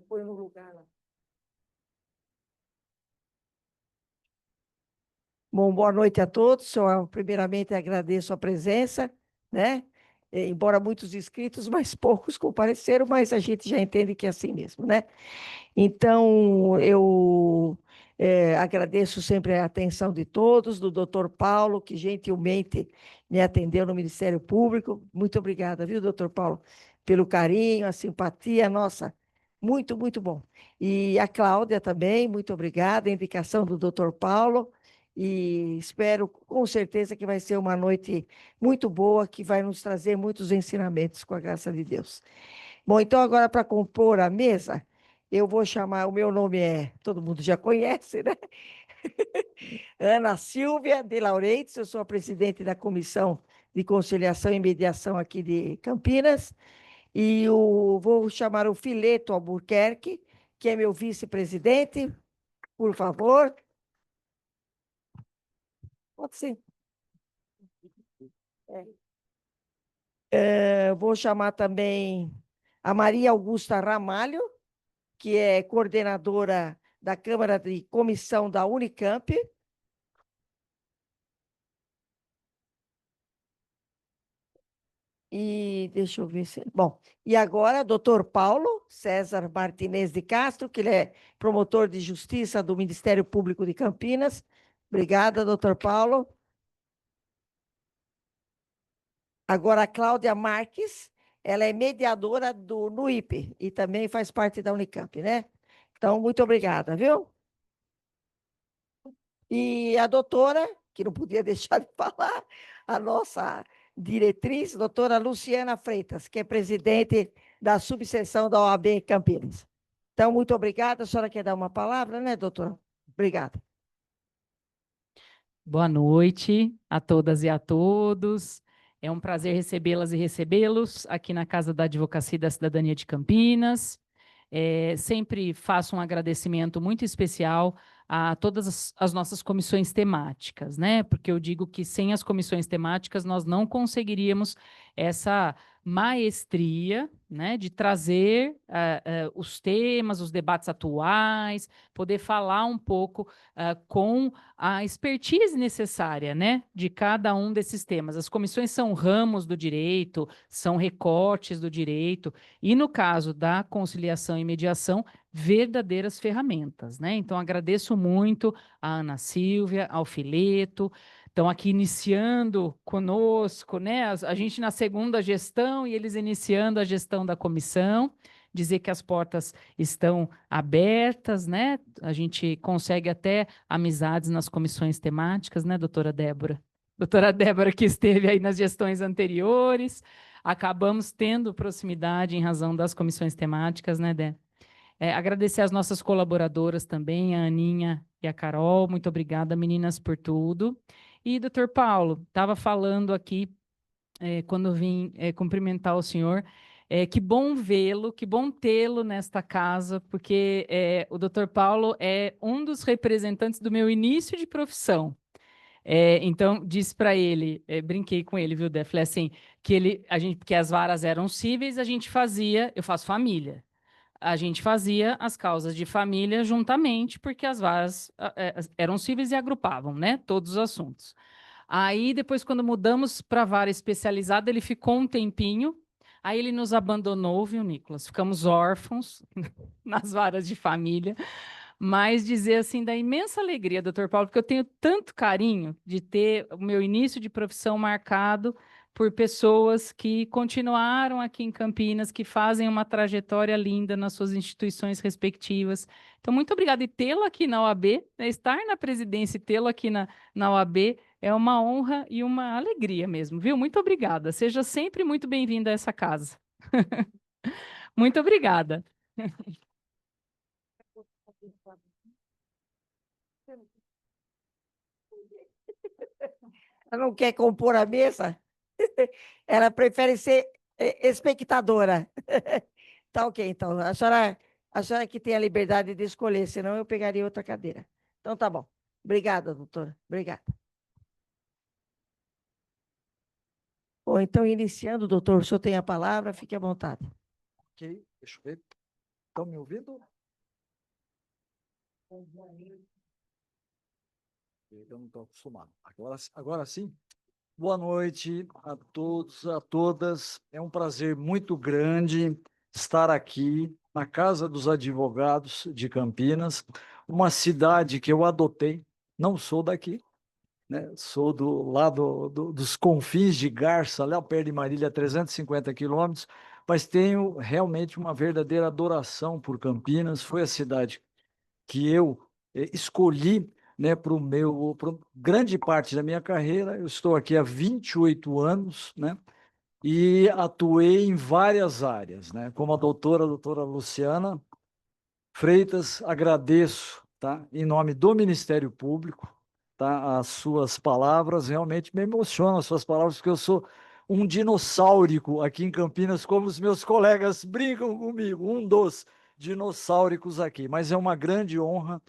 Põe no lugar lá. Bom, boa noite a todos. Eu, primeiramente, agradeço a presença, né? Embora muitos inscritos, mas poucos compareceram, mas a gente já entende que é assim mesmo, né? Então, eu agradeço sempre a atenção de todos, do doutor Paulo, que gentilmente me atendeu no Ministério Público. Muito obrigada, viu, doutor Paulo, pelo carinho, a simpatia, nossa, muito, muito bom. E a Cláudia também, muito obrigada, a indicação do doutor Paulo, e espero com certeza que vai ser uma noite muito boa, que vai nos trazer muitos ensinamentos, com a graça de Deus. Bom, então agora para compor a mesa, eu vou chamar, o meu nome todo mundo já conhece, né? Ana Silvia de Laurentiis, eu sou a presidente da Comissão de Conciliação e Mediação aqui de Campinas, e vou chamar o Fileto Albuquerque, que é meu vice-presidente, por favor. Pode ser. Vou chamar também a Maria Augusta Ramalho, que é coordenadora da Câmara de Comissão da Unicamp. E deixa eu ver se. Bom, e agora, doutor Paulo César Martinez de Castro, que ele é promotor de justiça do Ministério Público de Campinas. Obrigada, doutor Paulo. Agora, a Cláudia Marques, ela é mediadora do NUIP e também faz parte da Unicamp, né? Então, muito obrigada, viu? E a doutora, que não podia deixar de falar, a nossa diretriz, doutora Luciana Freitas, que é presidente da subseção da OAB Campinas. Então, muito obrigada. A senhora quer dar uma palavra, né, doutora? Obrigada. Boa noite a todas e a todos. É um prazer recebê-las e recebê-los aqui na Casa da Advocacia da Cidadania de Campinas. Sempre faço um agradecimento muito especial a todas as nossas comissões temáticas, né? Porque eu digo que sem as comissões temáticas nós não conseguiríamos essa maestria, né, de trazer os temas, os debates atuais, poder falar um pouco com a expertise necessária, né, de cada um desses temas. As comissões são ramos do direito, são recortes do direito, e no caso da conciliação e mediação, verdadeiras ferramentas, né? Então, agradeço muito a Ana Silvia, ao Fileto, estão aqui iniciando conosco, né? A gente na segunda gestão e eles iniciando a gestão da comissão, dizer que as portas estão abertas, né? A gente consegue até amizades nas comissões temáticas, né, doutora Débora? Doutora Débora, que esteve aí nas gestões anteriores, acabamos tendo proximidade em razão das comissões temáticas, né, Dé? Agradecer às nossas colaboradoras também, a Aninha e a Carol, muito obrigada, meninas, por tudo. E, doutor Paulo, estava falando aqui, quando vim cumprimentar o senhor, que bom vê-lo, que bom tê-lo nesta casa, porque o doutor Paulo é um dos representantes do meu início de profissão. Então, disse para ele, brinquei com ele, viu, Dé? Falei assim, que as varas eram cíveis, a gente fazia, eu faço família, a gente fazia as causas de família juntamente, porque as varas eram cíveis e agrupavam, né, todos os assuntos. Aí, depois, quando mudamos para vara especializada, ele ficou um tempinho, aí ele nos abandonou, viu, Nicolas? Ficamos órfãos nas varas de família, mas dizer assim da imensa alegria, doutor Paulo, porque eu tenho tanto carinho de ter o meu início de profissão marcado por pessoas que continuaram aqui em Campinas, que fazem uma trajetória linda nas suas instituições respectivas. Então, muito obrigada. E tê-lo aqui na OAB, né, estar na presidência e tê-lo aqui na OAB é uma honra e uma alegria mesmo, viu? Muito obrigada. Seja sempre muito bem-vindo a essa casa. Muito obrigada. Ela não quer compor a mesa? Ela prefere ser espectadora. Tá ok, então. A senhora que tem a liberdade de escolher, senão eu pegaria outra cadeira. Então tá bom. Obrigada, doutora. Obrigada. Bom, então, iniciando, doutor, o senhor tem a palavra, fique à vontade. Ok. Deixa eu ver. Estão me ouvindo? Eu não estou acostumado. Agora sim. Boa noite a todos, a todas. É um prazer muito grande estar aqui na Casa dos Advogados de Campinas, uma cidade que eu adotei. Não sou daqui, né? Sou do lado dos confins de Garça, lá perto de Marília, 350 quilômetros, mas tenho realmente uma verdadeira adoração por Campinas. Foi a cidade que eu escolhi, né, para o meu, grande parte da minha carreira. Eu estou aqui há 28 anos, né, e atuei em várias áreas, né, como a doutora Luciana Freitas, agradeço, tá, em nome do Ministério Público, tá, as suas palavras realmente me emocionam, as suas palavras, porque eu sou um dinossaurico aqui em Campinas, como os meus colegas brincam comigo, um dos dinossauricos aqui, mas é uma grande honra.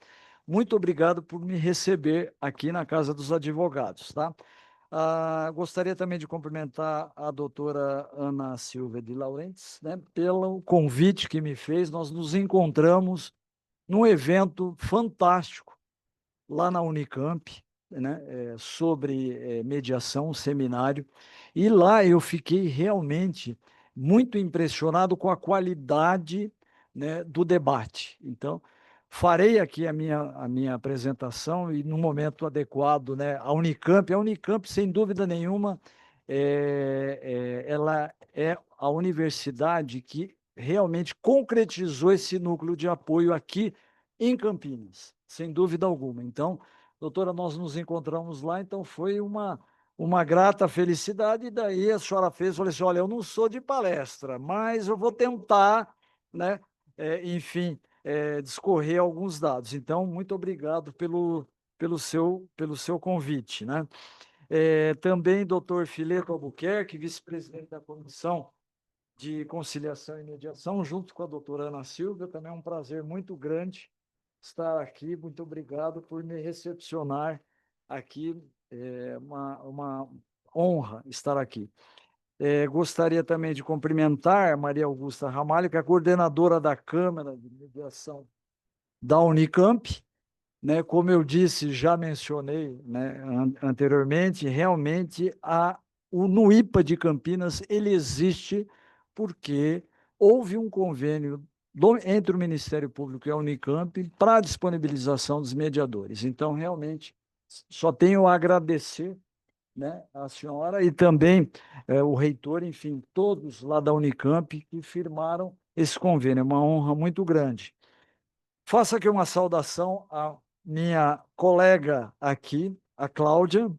Muito obrigado por me receber aqui na Casa dos Advogados, tá? Gostaria também de cumprimentar a doutora Ana Silva de Laurentiis, né, pelo convite que me fez. Nós nos encontramos num evento fantástico lá na Unicamp, né, sobre mediação, um seminário, e lá eu fiquei realmente muito impressionado com a qualidade, né, do debate. Então, farei aqui a minha apresentação e, no momento adequado, né, a Unicamp, sem dúvida nenhuma, ela é a universidade que realmente concretizou esse núcleo de apoio aqui em Campinas, sem dúvida alguma. Então, doutora, nós nos encontramos lá, então foi uma grata felicidade, e daí a senhora fez, falei assim, olha, eu não sou de palestra, mas eu vou tentar, né, enfim, discorrer alguns dados. Então, muito obrigado pelo seu convite, né? Também, doutor Fileto Albuquerque, vice-presidente da Comissão de Conciliação e Mediação, junto com a doutora Ana Silva, também é um prazer muito grande estar aqui. Muito obrigado por me recepcionar aqui. É uma honra estar aqui. Gostaria também de cumprimentar Maria Augusta Ramalho, que é a coordenadora da Câmara de Mediação da Unicamp, né? Como eu disse, já mencionei, né, anteriormente, realmente o NUIPA de Campinas ele existe porque houve um convênio entre o Ministério Público e a Unicamp para a disponibilização dos mediadores. Então, realmente, só tenho a agradecer, né, a senhora e também o reitor, enfim, todos lá da Unicamp que firmaram esse convênio. É uma honra muito grande. Faço aqui uma saudação à minha colega aqui, a Cláudia,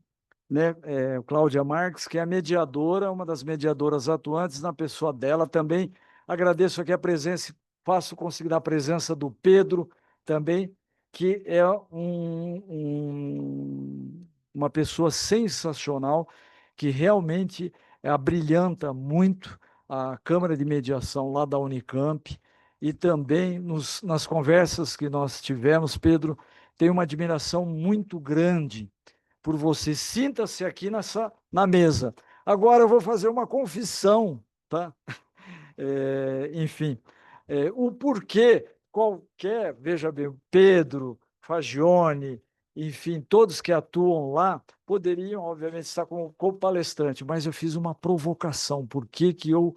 né, Cláudia Marques, que é a mediadora, uma das mediadoras atuantes, na pessoa dela. Também agradeço aqui a presença, faço conseguir a presença do Pedro também, que é uma pessoa sensacional, que realmente abrilhanta muito a Câmara de Mediação lá da Unicamp, e também nas conversas que nós tivemos, Pedro, tenho uma admiração muito grande por você. Sinta-se aqui na mesa. Agora eu vou fazer uma confissão, tá? Enfim, o porquê qualquer, veja bem, Pedro, Fagione, enfim, todos que atuam lá, poderiam, obviamente, estar como palestrante, mas eu fiz uma provocação. Por que que eu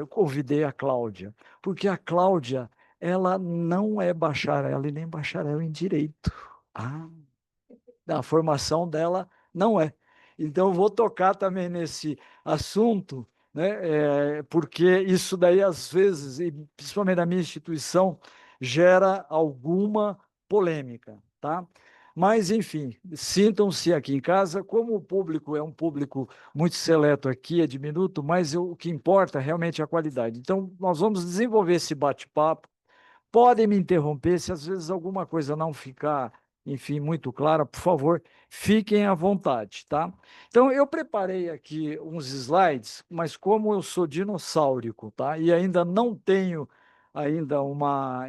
convidei a Cláudia? Porque a Cláudia, ela não é bacharel e nem bacharel em Direito. A formação dela não é. Então, eu vou tocar também nesse assunto, né? Porque isso daí, às vezes, e principalmente na minha instituição, gera alguma polêmica, tá? Mas, enfim, sintam-se aqui em casa. Como o público é um público muito seleto aqui, é diminuto, mas o que importa realmente é a qualidade. Então, nós vamos desenvolver esse bate-papo. Podem me interromper se às vezes alguma coisa não ficar, enfim, muito clara, por favor, fiquem à vontade, tá? Então, eu preparei aqui uns slides, mas como eu sou dinossaurico, tá? E ainda não tenho ainda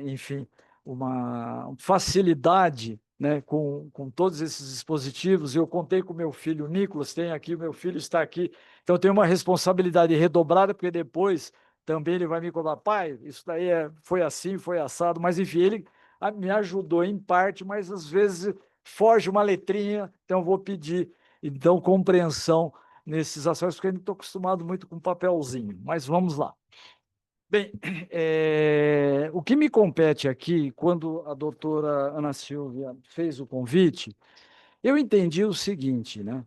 enfim, uma facilidade, né, com todos esses dispositivos. Eu contei com meu filho Nicolas, tem aqui, meu filho está aqui, então eu tenho uma responsabilidade redobrada, porque depois também ele vai me cobrar, pai, isso daí foi assim, foi assado, mas enfim, ele me ajudou em parte, mas às vezes foge uma letrinha, então eu vou pedir, então, compreensão nesses aspectos, porque eu não estou acostumado muito com papelzinho, mas vamos lá. Bem, o que me compete aqui, quando a doutora Ana Silvia fez o convite, eu entendi o seguinte, né?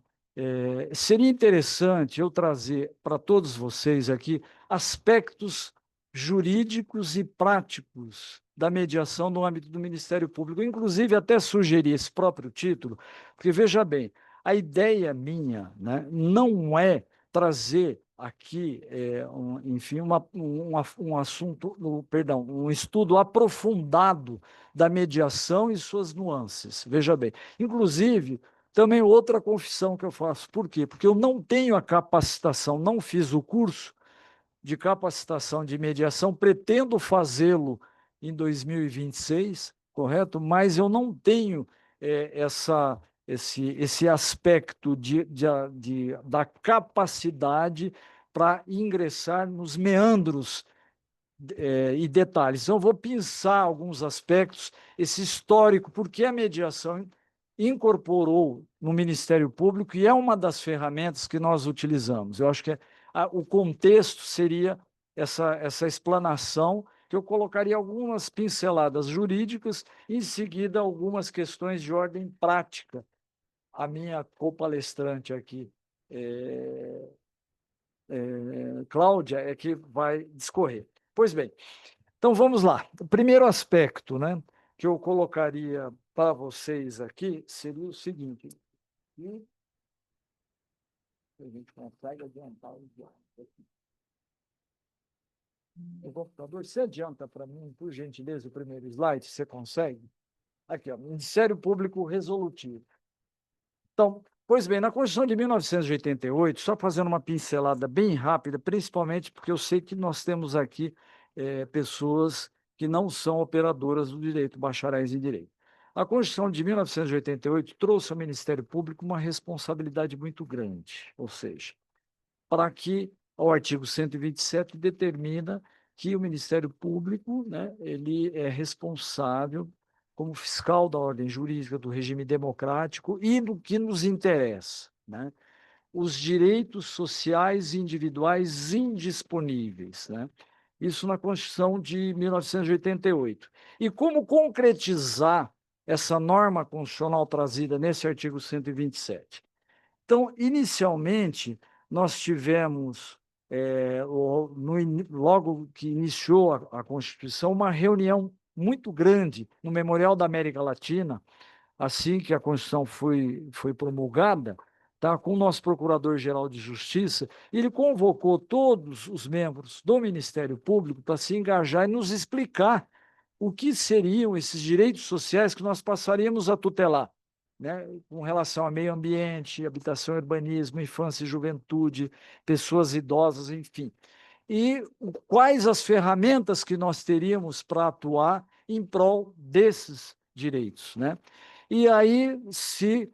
Seria interessante eu trazer para todos vocês aqui aspectos jurídicos e práticos da mediação no âmbito do Ministério Público. Inclusive, até sugeri esse próprio título, porque, veja bem, a ideia minha, né, não é trazer aqui, enfim, um assunto, perdão, um estudo aprofundado da mediação e suas nuances. Veja bem, inclusive, também outra confissão que eu faço. Por quê? Porque eu não tenho a capacitação, não fiz o curso de capacitação de mediação, pretendo fazê-lo em 2026, correto? Mas eu não tenho esse aspecto da capacidade para ingressar nos meandros e detalhes. Então, eu vou pensar alguns aspectos, esse histórico, porque a mediação incorporou no Ministério Público e é uma das ferramentas que nós utilizamos. Eu acho que o contexto seria essa explanação, que eu colocaria algumas pinceladas jurídicas, em seguida algumas questões de ordem prática. A minha copalestrante aqui, Cláudia, é que vai discorrer. Pois bem, então vamos lá. O primeiro aspecto, né, que eu colocaria para vocês aqui seria o seguinte. E a gente consegue adiantar o computador. Você adianta para mim, por gentileza, o primeiro slide? Você consegue? Aqui, ó, Ministério Público Resolutivo. Então, pois bem, na Constituição de 1988, só fazendo uma pincelada bem rápida, principalmente porque eu sei que nós temos aqui pessoas que não são operadoras do direito, bacharéis em direito. A Constituição de 1988 trouxe ao Ministério Público uma responsabilidade muito grande, ou seja, para que o artigo 127 determina que o Ministério Público, né, ele é responsável como fiscal da ordem jurídica, do regime democrático e do que nos interessa, né? Os direitos sociais individuais indisponíveis, né? Isso na Constituição de 1988. E como concretizar essa norma constitucional trazida nesse artigo 127? Então, inicialmente, nós tivemos, logo que iniciou a Constituição, uma reunião muito grande no Memorial da América Latina, assim que a Constituição foi promulgada, tá, com o nosso Procurador-Geral de Justiça, ele convocou todos os membros do Ministério Público para se engajar e nos explicar o que seriam esses direitos sociais que nós passaríamos a tutelar, né, com relação a meio ambiente, habitação e urbanismo, infância e juventude, pessoas idosas, enfim. E quais as ferramentas que nós teríamos para atuar em prol desses direitos, né? E aí se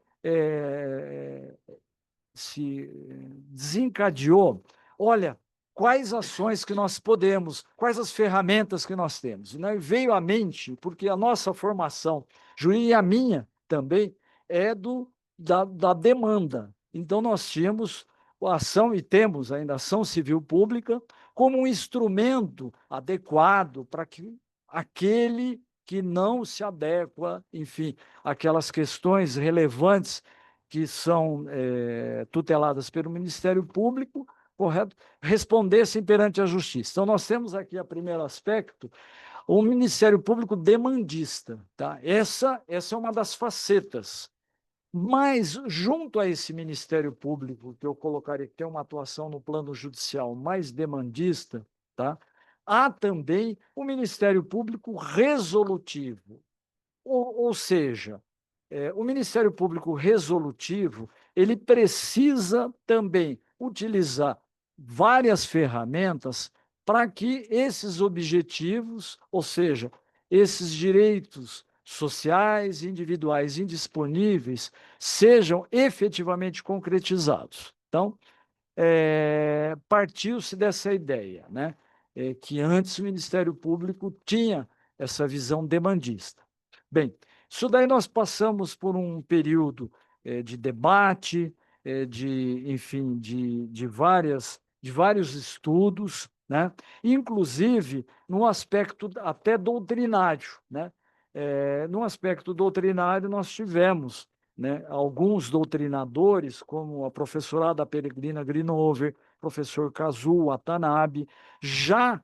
desencadeou, olha, quais ações que nós podemos, quais as ferramentas que nós temos. E veio à mente, porque a nossa formação jurídica e a minha também é da demanda. Então, nós tínhamos a ação, e temos ainda a ação civil pública, como um instrumento adequado para que aquele que não se adequa, enfim, aquelas questões relevantes que são tuteladas pelo Ministério Público, correto, respondessem perante a Justiça. Então, nós temos aqui o primeiro aspecto, o Ministério Público demandista. Tá? Essa é uma das facetas. Mas, junto a esse Ministério Público, que eu colocaria que tem uma atuação no plano judicial mais demandista, tá? Há também o Ministério Público resolutivo. Ou seja, o Ministério Público resolutivo, ele precisa também utilizar várias ferramentas para que esses objetivos, ou seja, esses direitos sociais e individuais indisponíveis, sejam efetivamente concretizados. Então, partiu-se dessa ideia, né, que antes o Ministério Público tinha essa visão demandista. Bem, isso daí nós passamos por um período de debate, enfim, de vários estudos, né? Inclusive no aspecto até doutrinário, né? No aspecto doutrinário, nós tivemos, né, alguns doutrinadores, como a professorada Peregrina Grinover, professor Kazuo Watanabe, já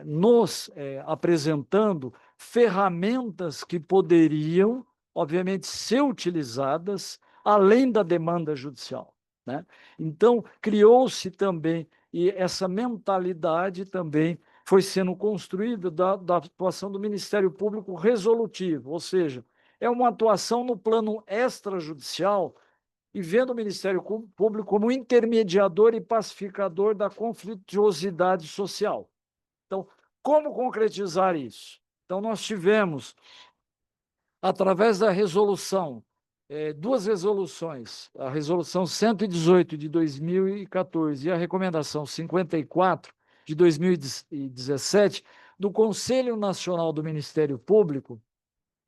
nos apresentando ferramentas que poderiam, obviamente, ser utilizadas além da demanda judicial, né? Então, criou-se também, e essa mentalidade também foi sendo construída da atuação do Ministério Público resolutivo, ou seja, é uma atuação no plano extrajudicial e vendo o Ministério Público como intermediador e pacificador da conflituosidade social. Então, como concretizar isso? Então, nós tivemos, através da resolução, duas resoluções, a resolução 118 de 2014 e a recomendação 54 de 2017, do Conselho Nacional do Ministério Público,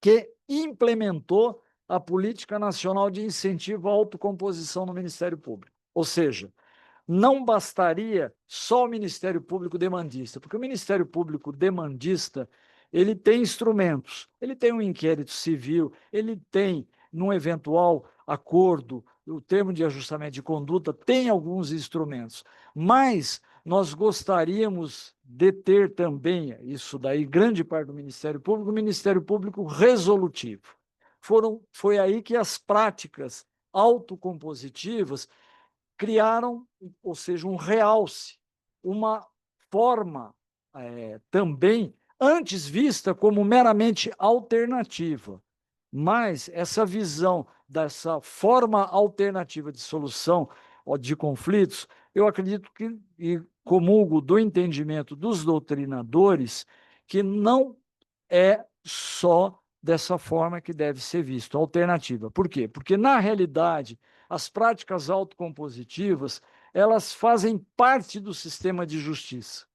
que implementou a Política Nacional de Incentivo à Autocomposição no Ministério Público. Ou seja, não bastaria só o Ministério Público demandista, porque o Ministério Público demandista, ele tem instrumentos, ele tem um inquérito civil, ele tem, num eventual acordo, o termo de ajustamento de conduta, tem alguns instrumentos, mas nós gostaríamos de ter também, isso daí, grande parte do Ministério Público, o Ministério Público resolutivo. Foi aí que as práticas autocompositivas criaram, ou seja, um realce, uma forma também antes vista como meramente alternativa. Mas essa visão dessa forma alternativa de solução de conflitos, eu acredito que, e comungo do entendimento dos doutrinadores, que não é só dessa forma que deve ser visto, alternativa. Por quê? Porque, na realidade, as práticas autocompositivas, elas fazem parte do sistema de justiça.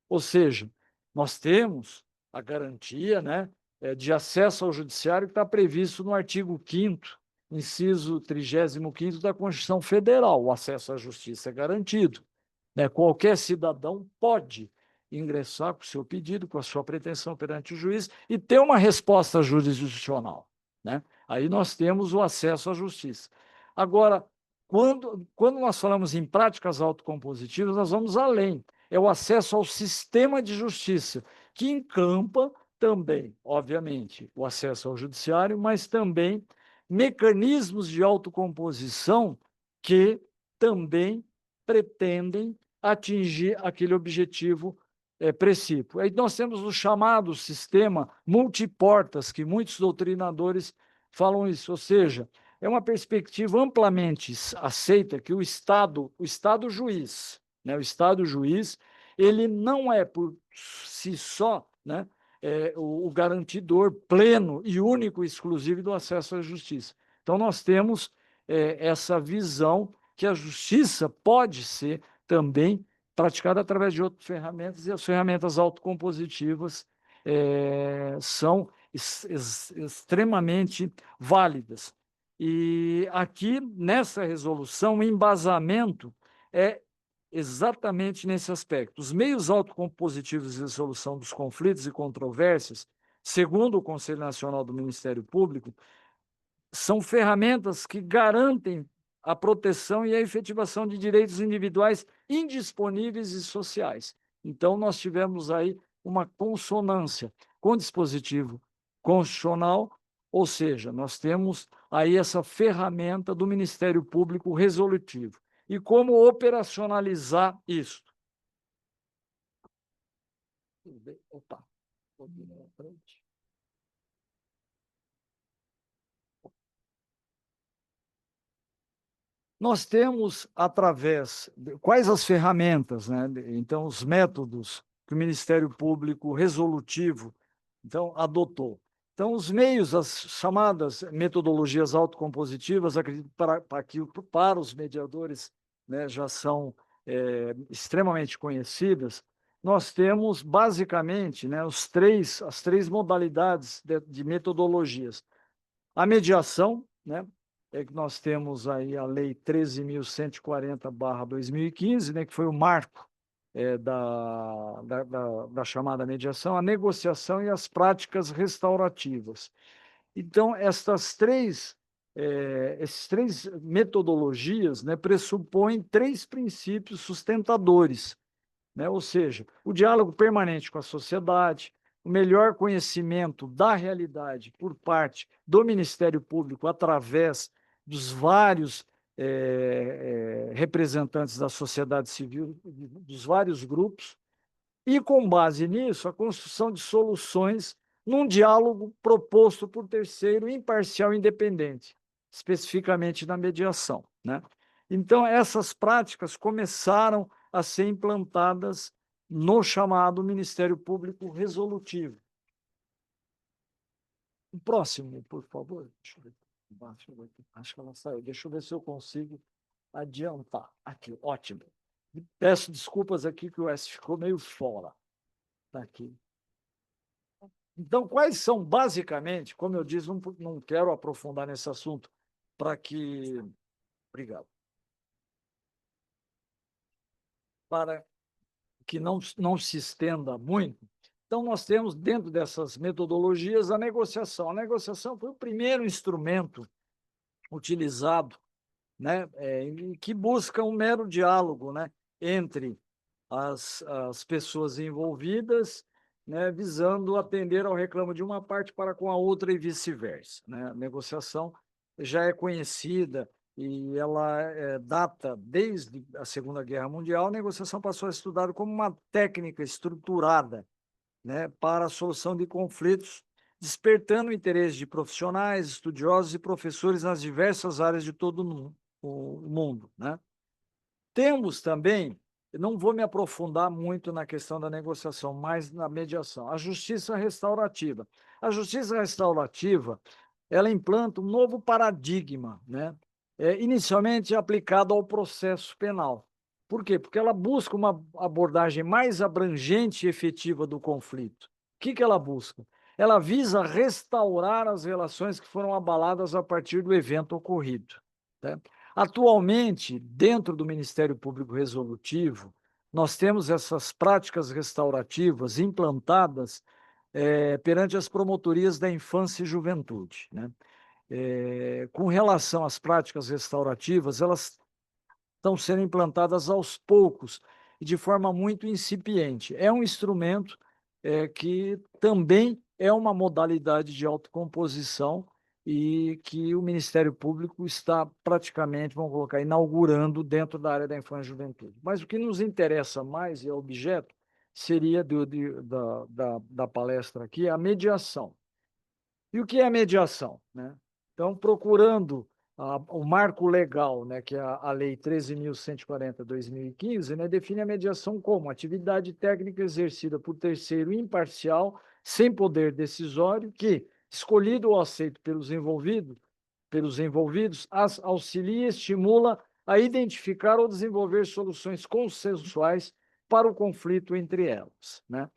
Ou seja, nós temos a garantia, né, de acesso ao judiciário que está previsto no artigo 5º, inciso 35º da Constituição Federal. O acesso à justiça é garantido, né? Qualquer cidadão pode ingressar com o seu pedido, com a sua pretensão perante o juiz e ter uma resposta jurisdicional, né? Aí nós temos o acesso à justiça. Agora, quando nós falamos em práticas autocompositivas, nós vamos além. É o acesso ao sistema de justiça, que encampa também, obviamente, o acesso ao judiciário, mas também mecanismos de autocomposição que também pretendem atingir aquele objetivo precípio. Aí nós temos o chamado sistema multiportas, que muitos doutrinadores falam isso, ou seja, é uma perspectiva amplamente aceita que o Estado juiz, né, o Estado juiz, ele não é por si só, né, o garantidor pleno e único e exclusivo do acesso à justiça. Então, nós temos essa visão que a justiça pode ser também praticada através de outras ferramentas, e as ferramentas autocompositivas são extremamente válidas. E aqui, nessa resolução, o embasamento é exatamente nesse aspecto. Os meios autocompositivos de resolução dos conflitos e controvérsias, segundo o Conselho Nacional do Ministério Público, são ferramentas que garantem a proteção e a efetivação de direitos individuais indisponíveis e sociais. Então, nós tivemos aí uma consonância com o dispositivo constitucional, ou seja, nós temos aí essa ferramenta do Ministério Público resolutivo. E como operacionalizar isso? Opa, nós temos, quais as ferramentas, né? Então, os métodos que o Ministério Público resolutivo então, adotou. Então, os meios, as chamadas metodologias autocompositivas, acredito para os mediadores, né, já são extremamente conhecidas, nós temos basicamente, né, as três modalidades de metodologias. A mediação, né, é que nós temos aí a Lei 13.140/2015, né, que foi o marco da chamada mediação, a negociação e as práticas restaurativas. Então, essas três metodologias, né, pressupõem três princípios sustentadores, né? Ou seja, o diálogo permanente com a sociedade, o melhor conhecimento da realidade por parte do Ministério Público através dos vários representantes da sociedade civil, dos vários grupos, e, com base nisso, a construção de soluções num diálogo proposto por terceiro, imparcial e independente, especificamente na mediação, né? Então, essas práticas começaram a ser implantadas no chamado Ministério Público Resolutivo. O próximo, por favor. Deixa eu ver. Acho que ela saiu. Deixa eu ver se eu consigo adiantar. Aqui, ótimo. Peço desculpas aqui que o S ficou meio fora. Está aqui. Então, quais são, basicamente, como eu disse, não quero aprofundar nesse assunto para que... Obrigado. Para que não se estenda muito. Então, nós temos, dentro dessas metodologias, a negociação. A negociação foi o primeiro instrumento utilizado, né, que busca um mero diálogo, né, entre as pessoas envolvidas, né, visando atender ao reclamo de uma parte para com a outra e vice-versa, né? A negociação já é conhecida e ela data desde a Segunda Guerra Mundial. A negociação passou a ser estudada como uma técnica estruturada, né, para a solução de conflitos, despertando o interesse de profissionais, estudiosos e professores nas diversas áreas de todo o mundo, né? Temos também, não vou me aprofundar muito na questão da negociação, mas na mediação, a justiça restaurativa. A justiça restaurativa, ela implanta um novo paradigma, né? Inicialmente aplicado ao processo penal. Por quê? Porque ela busca uma abordagem mais abrangente e efetiva do conflito. O que ela busca? Ela visa restaurar as relações que foram abaladas a partir do evento ocorrido, né? Atualmente, dentro do Ministério Público Resolutivo, nós temos essas práticas restaurativas implantadas perante as promotorias da infância e juventude, né? Com relação às práticas restaurativas, elas estão sendo implantadas aos poucos e de forma muito incipiente. É um instrumento que também é uma modalidade de autocomposição e que o Ministério Público está praticamente, vamos colocar, inaugurando dentro da área da infância e juventude. Mas o que nos interessa mais, e é objeto, seria da palestra aqui, a mediação. E o que é a mediação, né? Então, procurando o marco legal, né, que é a Lei 13.140/2015, né, define a mediação como atividade técnica exercida por terceiro imparcial, sem poder decisório, que, escolhido ou aceito pelos envolvidos, auxilia e estimula a identificar ou desenvolver soluções consensuais para o conflito entre elas, né?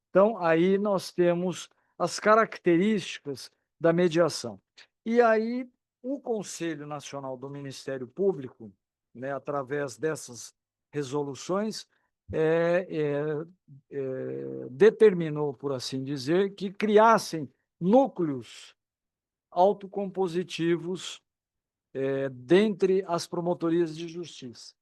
Então, aí nós temos as características da mediação. E aí, o Conselho Nacional do Ministério Público, né, através dessas resoluções, determinou, por assim dizer, que criassem núcleos autocompositivos dentre as promotorias de justiça.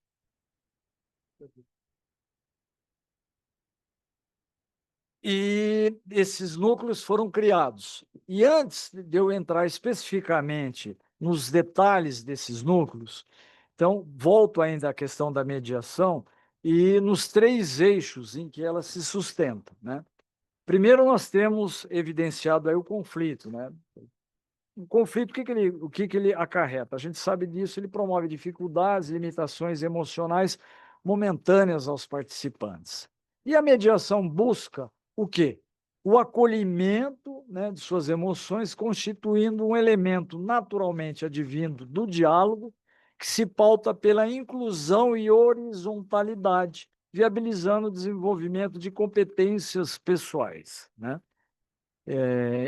E esses núcleos foram criados. E antes de eu entrar especificamente nos detalhes desses núcleos, então, volto ainda à questão da mediação e nos três eixos em que ela se sustenta, né? Primeiro, nós temos evidenciado aí o conflito, né? O conflito, o que ele acarreta? A gente sabe disso, ele promove dificuldades, limitações emocionais momentâneas aos participantes. E a mediação busca o quê? O acolhimento, né, de suas emoções, constituindo um elemento naturalmente advindo do diálogo, que se pauta pela inclusão e horizontalidade, viabilizando o desenvolvimento de competências pessoais, né?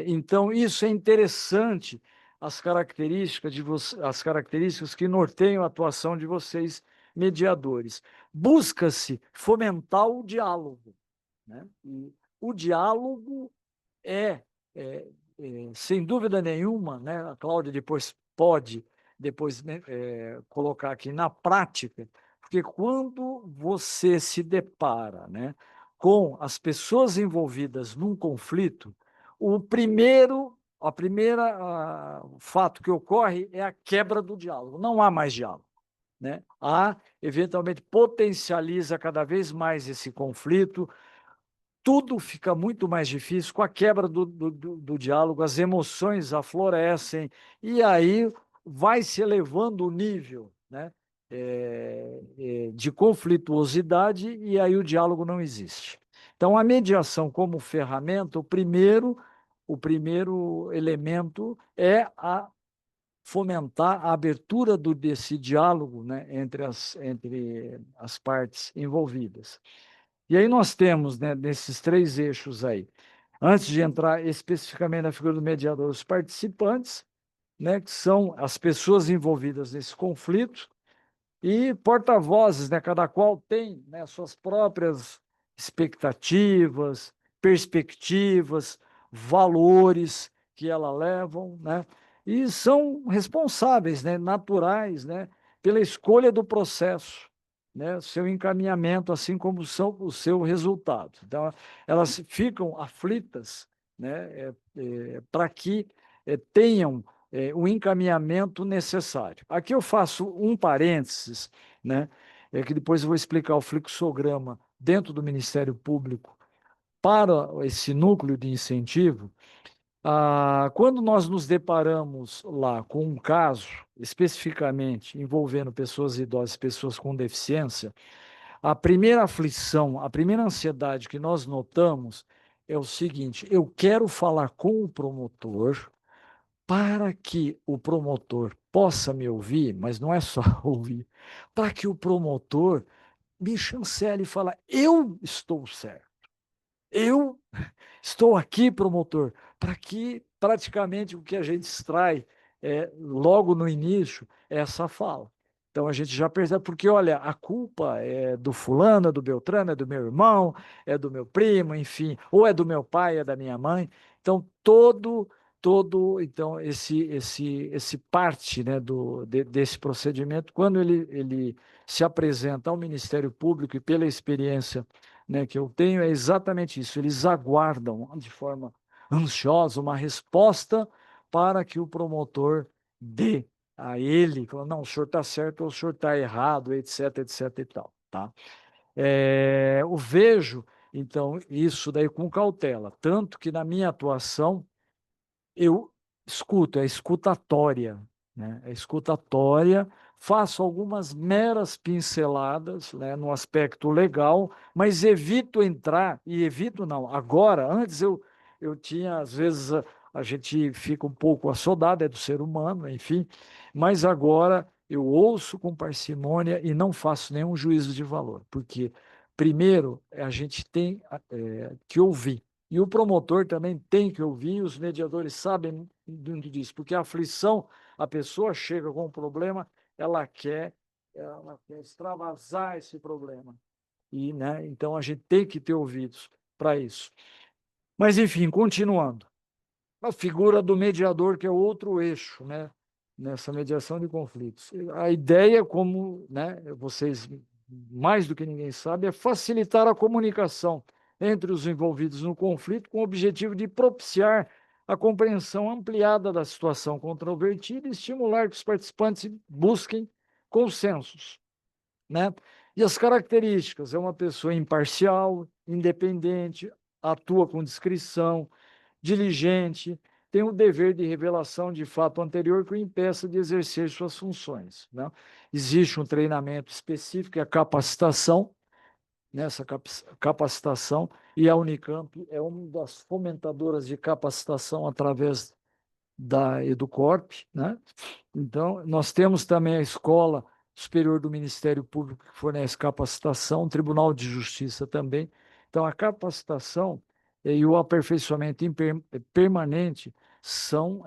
Então, isso é interessante, as características que norteiam a atuação de vocês, mediadores. Busca-se fomentar o diálogo, né? E o diálogo sem dúvida nenhuma, né? A Cláudia depois pode né, colocar aqui na prática, porque quando você se depara, né, com as pessoas envolvidas num conflito, a primeira fato que ocorre é a quebra do diálogo. Não há mais diálogo, né? Eventualmente, potencializa cada vez mais esse conflito, tudo fica muito mais difícil com a quebra do diálogo, as emoções aflorescem, e aí vai se elevando o nível, né, de conflituosidade, e aí o diálogo não existe. Então, a mediação como ferramenta, o primeiro elemento é fomentar a abertura desse diálogo, né, entre as partes envolvidas. E aí nós temos, né, nesses três eixos aí, antes de entrar especificamente na figura do mediador, os participantes, né, que são as pessoas envolvidas nesse conflito, e porta-vozes, né, cada qual tem, né, suas próprias expectativas, perspectivas, valores que ela levam, né, e são responsáveis, né, naturais, né, pela escolha do processo, né, seu encaminhamento, assim como são o seu resultado. Então, elas ficam aflitas, né, para que tenham o encaminhamento necessário. Aqui eu faço um parênteses, né, que depois eu vou explicar o fluxograma dentro do Ministério Público para esse núcleo de incentivo. Quando nós nos deparamos lá com um caso, especificamente envolvendo pessoas idosas, pessoas com deficiência, a primeira aflição, a primeira ansiedade que nós notamos é o seguinte: eu quero falar com o promotor para que o promotor possa me ouvir, mas não é só ouvir, para que o promotor me chancele e fale: eu estou certo, eu estou aqui, promotor, para que praticamente o que a gente extrai logo no início é essa fala. Então a gente já percebe, porque olha, a culpa é do fulano, é do Beltrano, é do meu irmão, é do meu primo, enfim, ou é do meu pai, é da minha mãe. Então então esse parte, né, desse procedimento, quando ele se apresenta ao Ministério Público, e pela experiência, né, que eu tenho, é exatamente isso. Eles aguardam de forma ansiosa uma resposta para que o promotor dê a ele, falando: não, o senhor está certo ou o senhor está errado, etc, etc e tal, tá? Eu vejo, então, isso daí com cautela, tanto que na minha atuação eu escuto, é escutatória, né? É escutatória, faço algumas meras pinceladas, né, no aspecto legal, mas evito entrar, e evito não, agora, antes eu tinha, às vezes, a gente fica um pouco assodado, é do ser humano, enfim, mas agora eu ouço com parcimônia e não faço nenhum juízo de valor, porque, primeiro, a gente tem que ouvir, e o promotor também tem que ouvir, os mediadores sabem disso, porque a aflição, a pessoa chega com um problema, ela quer extravasar esse problema. E, né, então a gente tem que ter ouvidos para isso. Mas, enfim, continuando. A figura do mediador, que é outro eixo, né, nessa mediação de conflitos. A ideia, como, né, vocês mais do que ninguém sabem, é facilitar a comunicação entre os envolvidos no conflito, com o objetivo de propiciar a compreensão ampliada da situação controvertida e estimular que os participantes busquem consensos, né? E as características: é uma pessoa imparcial, independente, atua com discrição, diligente, tem o dever de revelação de fato anterior que o impeça de exercer suas funções, né? Existe um treinamento específico, a capacitação, nessa capacitação, e a Unicamp é uma das fomentadoras de capacitação através da Educorp, né? Então, nós temos também a escola Superior do Ministério Público, que fornece capacitação, Tribunal de Justiça também. Então, a capacitação e o aperfeiçoamento permanente são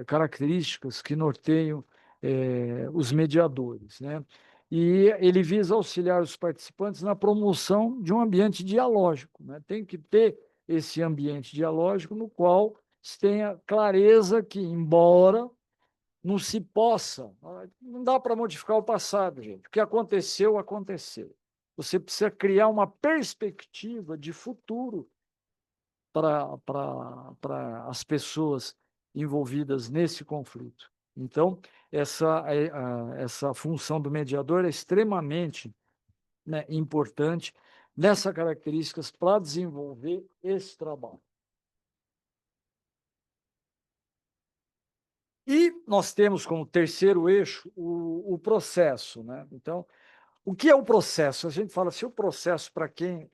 características que norteiam os mediadores, né? E ele visa auxiliar os participantes na promoção de um ambiente dialógico, né? Tem que ter esse ambiente dialógico no qual se tenha clareza que, embora não se possa, não dá para modificar o passado, gente. O que aconteceu, aconteceu. Você precisa criar uma perspectiva de futuro para as pessoas envolvidas nesse conflito. Então, essa função do mediador é extremamente, né, importante nessas características para desenvolver esse trabalho. E nós temos como terceiro eixo o processo, né? Então, o que é o processo? A gente fala assim, o processo, para quem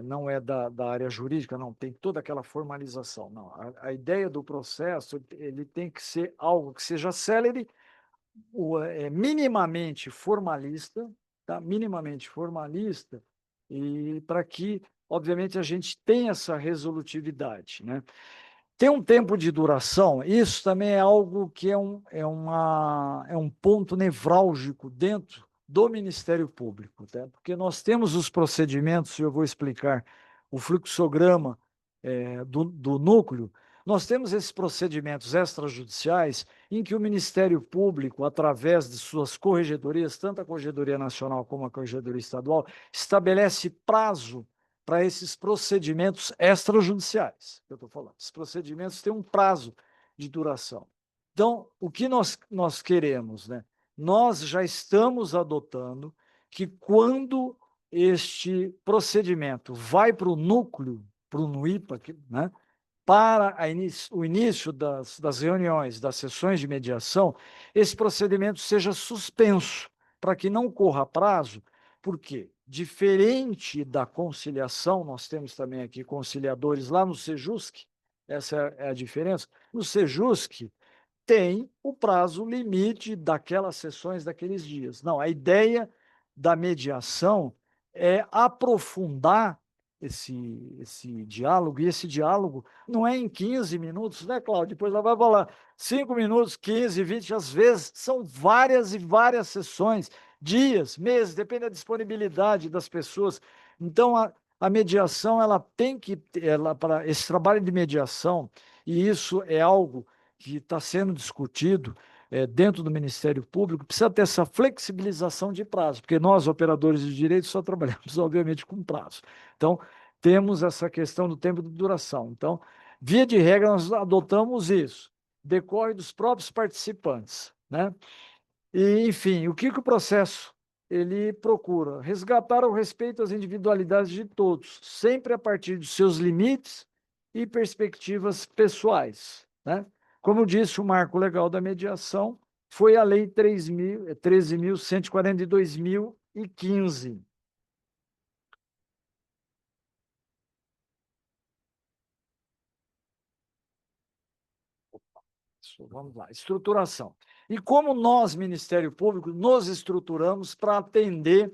não é da área jurídica, não tem toda aquela formalização. Não, a ideia do processo, ele tem que ser algo que seja célere, minimamente formalista, tá? Minimamente formalista, e para que, obviamente, a gente tenha essa resolutividade, né? Tem um tempo de duração, isso também é algo que é um ponto nevrálgico dentro do Ministério Público, tá? Porque nós temos os procedimentos, e eu vou explicar o fluxograma do núcleo, nós temos esses procedimentos extrajudiciais em que o Ministério Público, através de suas corregedorias, tanto a Corregedoria Nacional como a Corregedoria Estadual, estabelece prazo para esses procedimentos extrajudiciais, que eu estou falando. Esses procedimentos têm um prazo de duração. Então, o que nós queremos, né? Nós já estamos adotando que quando este procedimento vai para o núcleo, para o NUIPA, né? Para o início das reuniões, das sessões de mediação, esse procedimento seja suspenso, para que não corra prazo. Por quê? Diferente da conciliação, nós temos também aqui conciliadores lá no Sejusc, essa é a diferença. No Sejusc tem o prazo limite daquelas sessões, daqueles dias. Não, a ideia da mediação é aprofundar esse diálogo, e esse diálogo não é em 15 minutos, né, Cláudio? Depois ela vai falar 5 minutos, 15, 20, às vezes são várias e várias sessões, dias, meses, depende da disponibilidade das pessoas. Então, a mediação, ela tem que, para esse trabalho de mediação, e isso é algo que está sendo discutido dentro do Ministério Público, precisa ter essa flexibilização de prazo, porque nós, operadores de direito, só trabalhamos, obviamente, com prazo. Então, temos essa questão do tempo de duração. Então, via de regra, nós adotamos isso. Decorre dos próprios participantes, né? E, enfim, o que o processo ele procura? Resgatar o respeito às individualidades de todos, sempre a partir dos seus limites e perspectivas pessoais, né? Como disse o marco legal da mediação, foi a Lei 13.142 de 2015. Vamos lá, estruturação. E como nós, Ministério Público, nos estruturamos para atender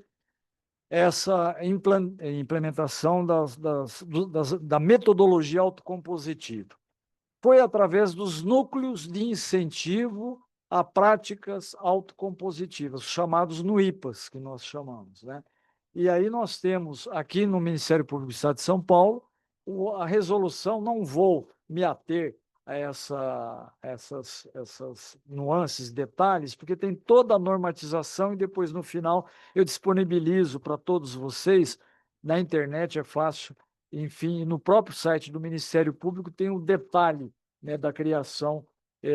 essa implementação da metodologia autocompositiva? Foi através dos núcleos de incentivo a práticas autocompositivas, chamados NUIPAs, que nós chamamos, né? E aí nós temos aqui no Ministério Público do Estado de São Paulo a resolução, não vou me ater a essas nuances, detalhes, porque tem toda a normatização e depois no final eu disponibilizo para todos vocês, na internet é fácil, enfim, no próprio site do Ministério Público tem um detalhe, né, da criação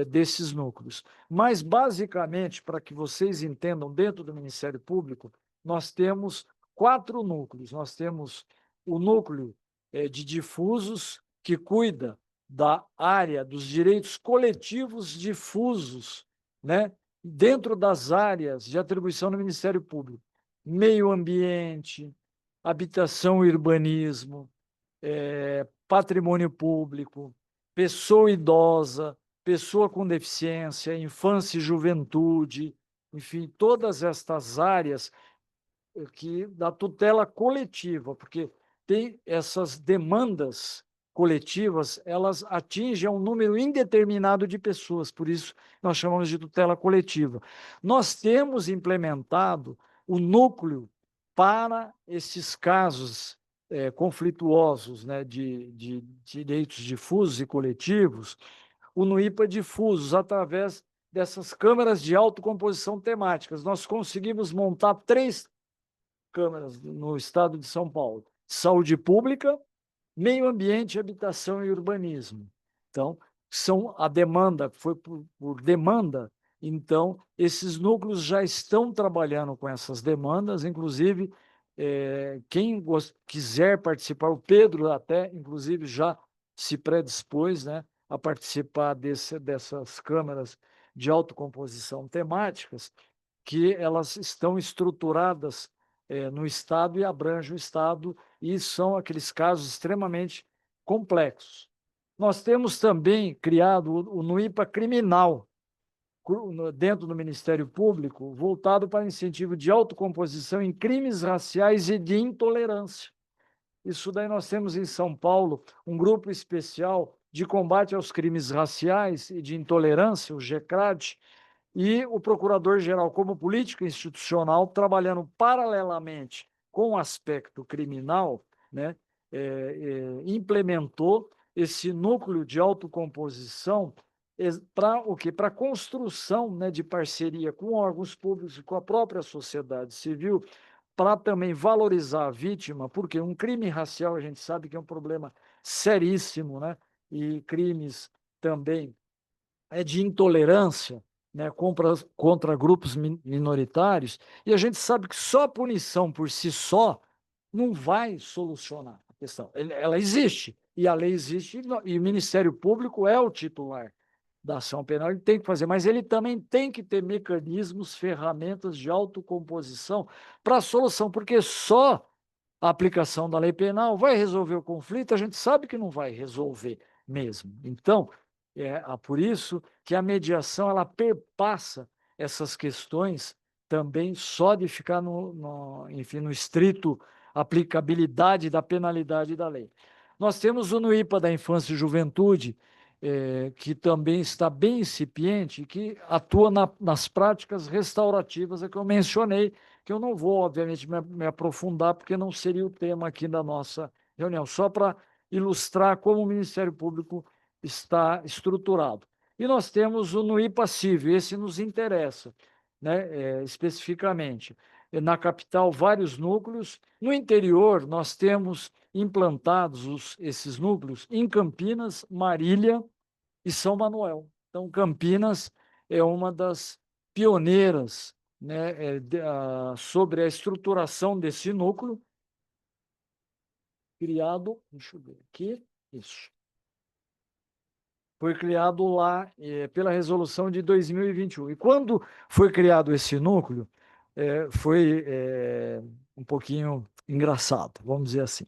desses núcleos. Mas, basicamente, para que vocês entendam, dentro do Ministério Público, nós temos 4 núcleos. Nós temos o núcleo de difusos, que cuida da área dos direitos coletivos difusos, né, dentro das áreas de atribuição do Ministério Público. Meio ambiente, habitação e urbanismo, patrimônio público, pessoa idosa, pessoa com deficiência, infância e juventude, enfim, todas estas áreas que da tutela coletiva, porque tem essas demandas coletivas, elas atingem um número indeterminado de pessoas, por isso nós chamamos de tutela coletiva. Nós temos implementado o núcleo para esses casos conflituosos, né, de direitos difusos e coletivos, o NUIPA difusos, através dessas câmaras de autocomposição temáticas. Nós conseguimos montar 3 câmaras no estado de São Paulo: saúde pública, meio ambiente, habitação e urbanismo. Então, são a demanda, foi por demanda, então, esses núcleos já estão trabalhando com essas demandas, inclusive, quem quiser participar, o Pedro até, inclusive, já se predispôs, né, a participar dessas câmaras de autocomposição temáticas, que elas estão estruturadas no Estado e abrangem o Estado, e são aqueles casos extremamente complexos. Nós temos também criado o NUIPA criminal, dentro do Ministério Público, voltado para incentivo de autocomposição em crimes raciais e de intolerância. Isso daí nós temos em São Paulo um grupo especial de combate aos crimes raciais e de intolerância, o GECRAD, e o procurador-geral, como política institucional, trabalhando paralelamente com o aspecto criminal, né, implementou esse núcleo de autocomposição para o quê? Para a construção, né, de parceria com órgãos públicos e com a própria sociedade civil, para também valorizar a vítima, porque um crime racial a gente sabe que é um problema seríssimo, né? E crimes também de intolerância, né, contra grupos minoritários, e a gente sabe que só a punição por si só não vai solucionar a questão. Ela existe, e a lei existe, e o Ministério Público é o titular da ação penal, ele tem que fazer, mas ele também tem que ter mecanismos, ferramentas de autocomposição para a solução, porque só a aplicação da lei penal vai resolver o conflito, a gente sabe que não vai resolver mesmo. Então, por isso que a mediação ela perpassa essas questões também só de ficar enfim, no estrito aplicabilidade da penalidade da lei. Nós temos o NUIPA da Infância e Juventude, que também está bem incipiente, que atua nas práticas restaurativas que eu mencionei, que eu não vou, obviamente, me aprofundar, porque não seria o tema aqui da nossa reunião, só para ilustrar como o Ministério Público está estruturado. E nós temos o NUI passivo, esse nos interessa, né, especificamente. Na capital, vários núcleos. No interior, nós temos implantados esses núcleos em Campinas, Marília e São Manuel. Então, Campinas é uma das pioneiras, né, sobre a estruturação desse núcleo, criado, deixa eu ver aqui, isso. Foi criado lá pela resolução de 2021. E quando foi criado esse núcleo, foi um pouquinho engraçado, vamos dizer assim.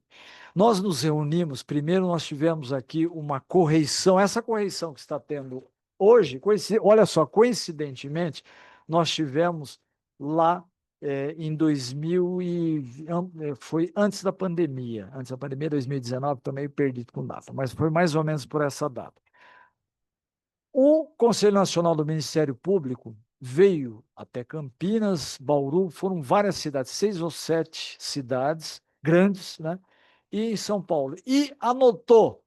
Nós nos reunimos, primeiro nós tivemos aqui uma correição, essa correição que está tendo hoje, olha só, coincidentemente, nós tivemos lá em 2000 foi antes da pandemia, 2019, estou meio perdido com data, mas foi mais ou menos por essa data. O Conselho Nacional do Ministério Público veio até Campinas, Bauru, foram várias cidades, 6 ou 7 cidades grandes, né? E em São Paulo. E anotou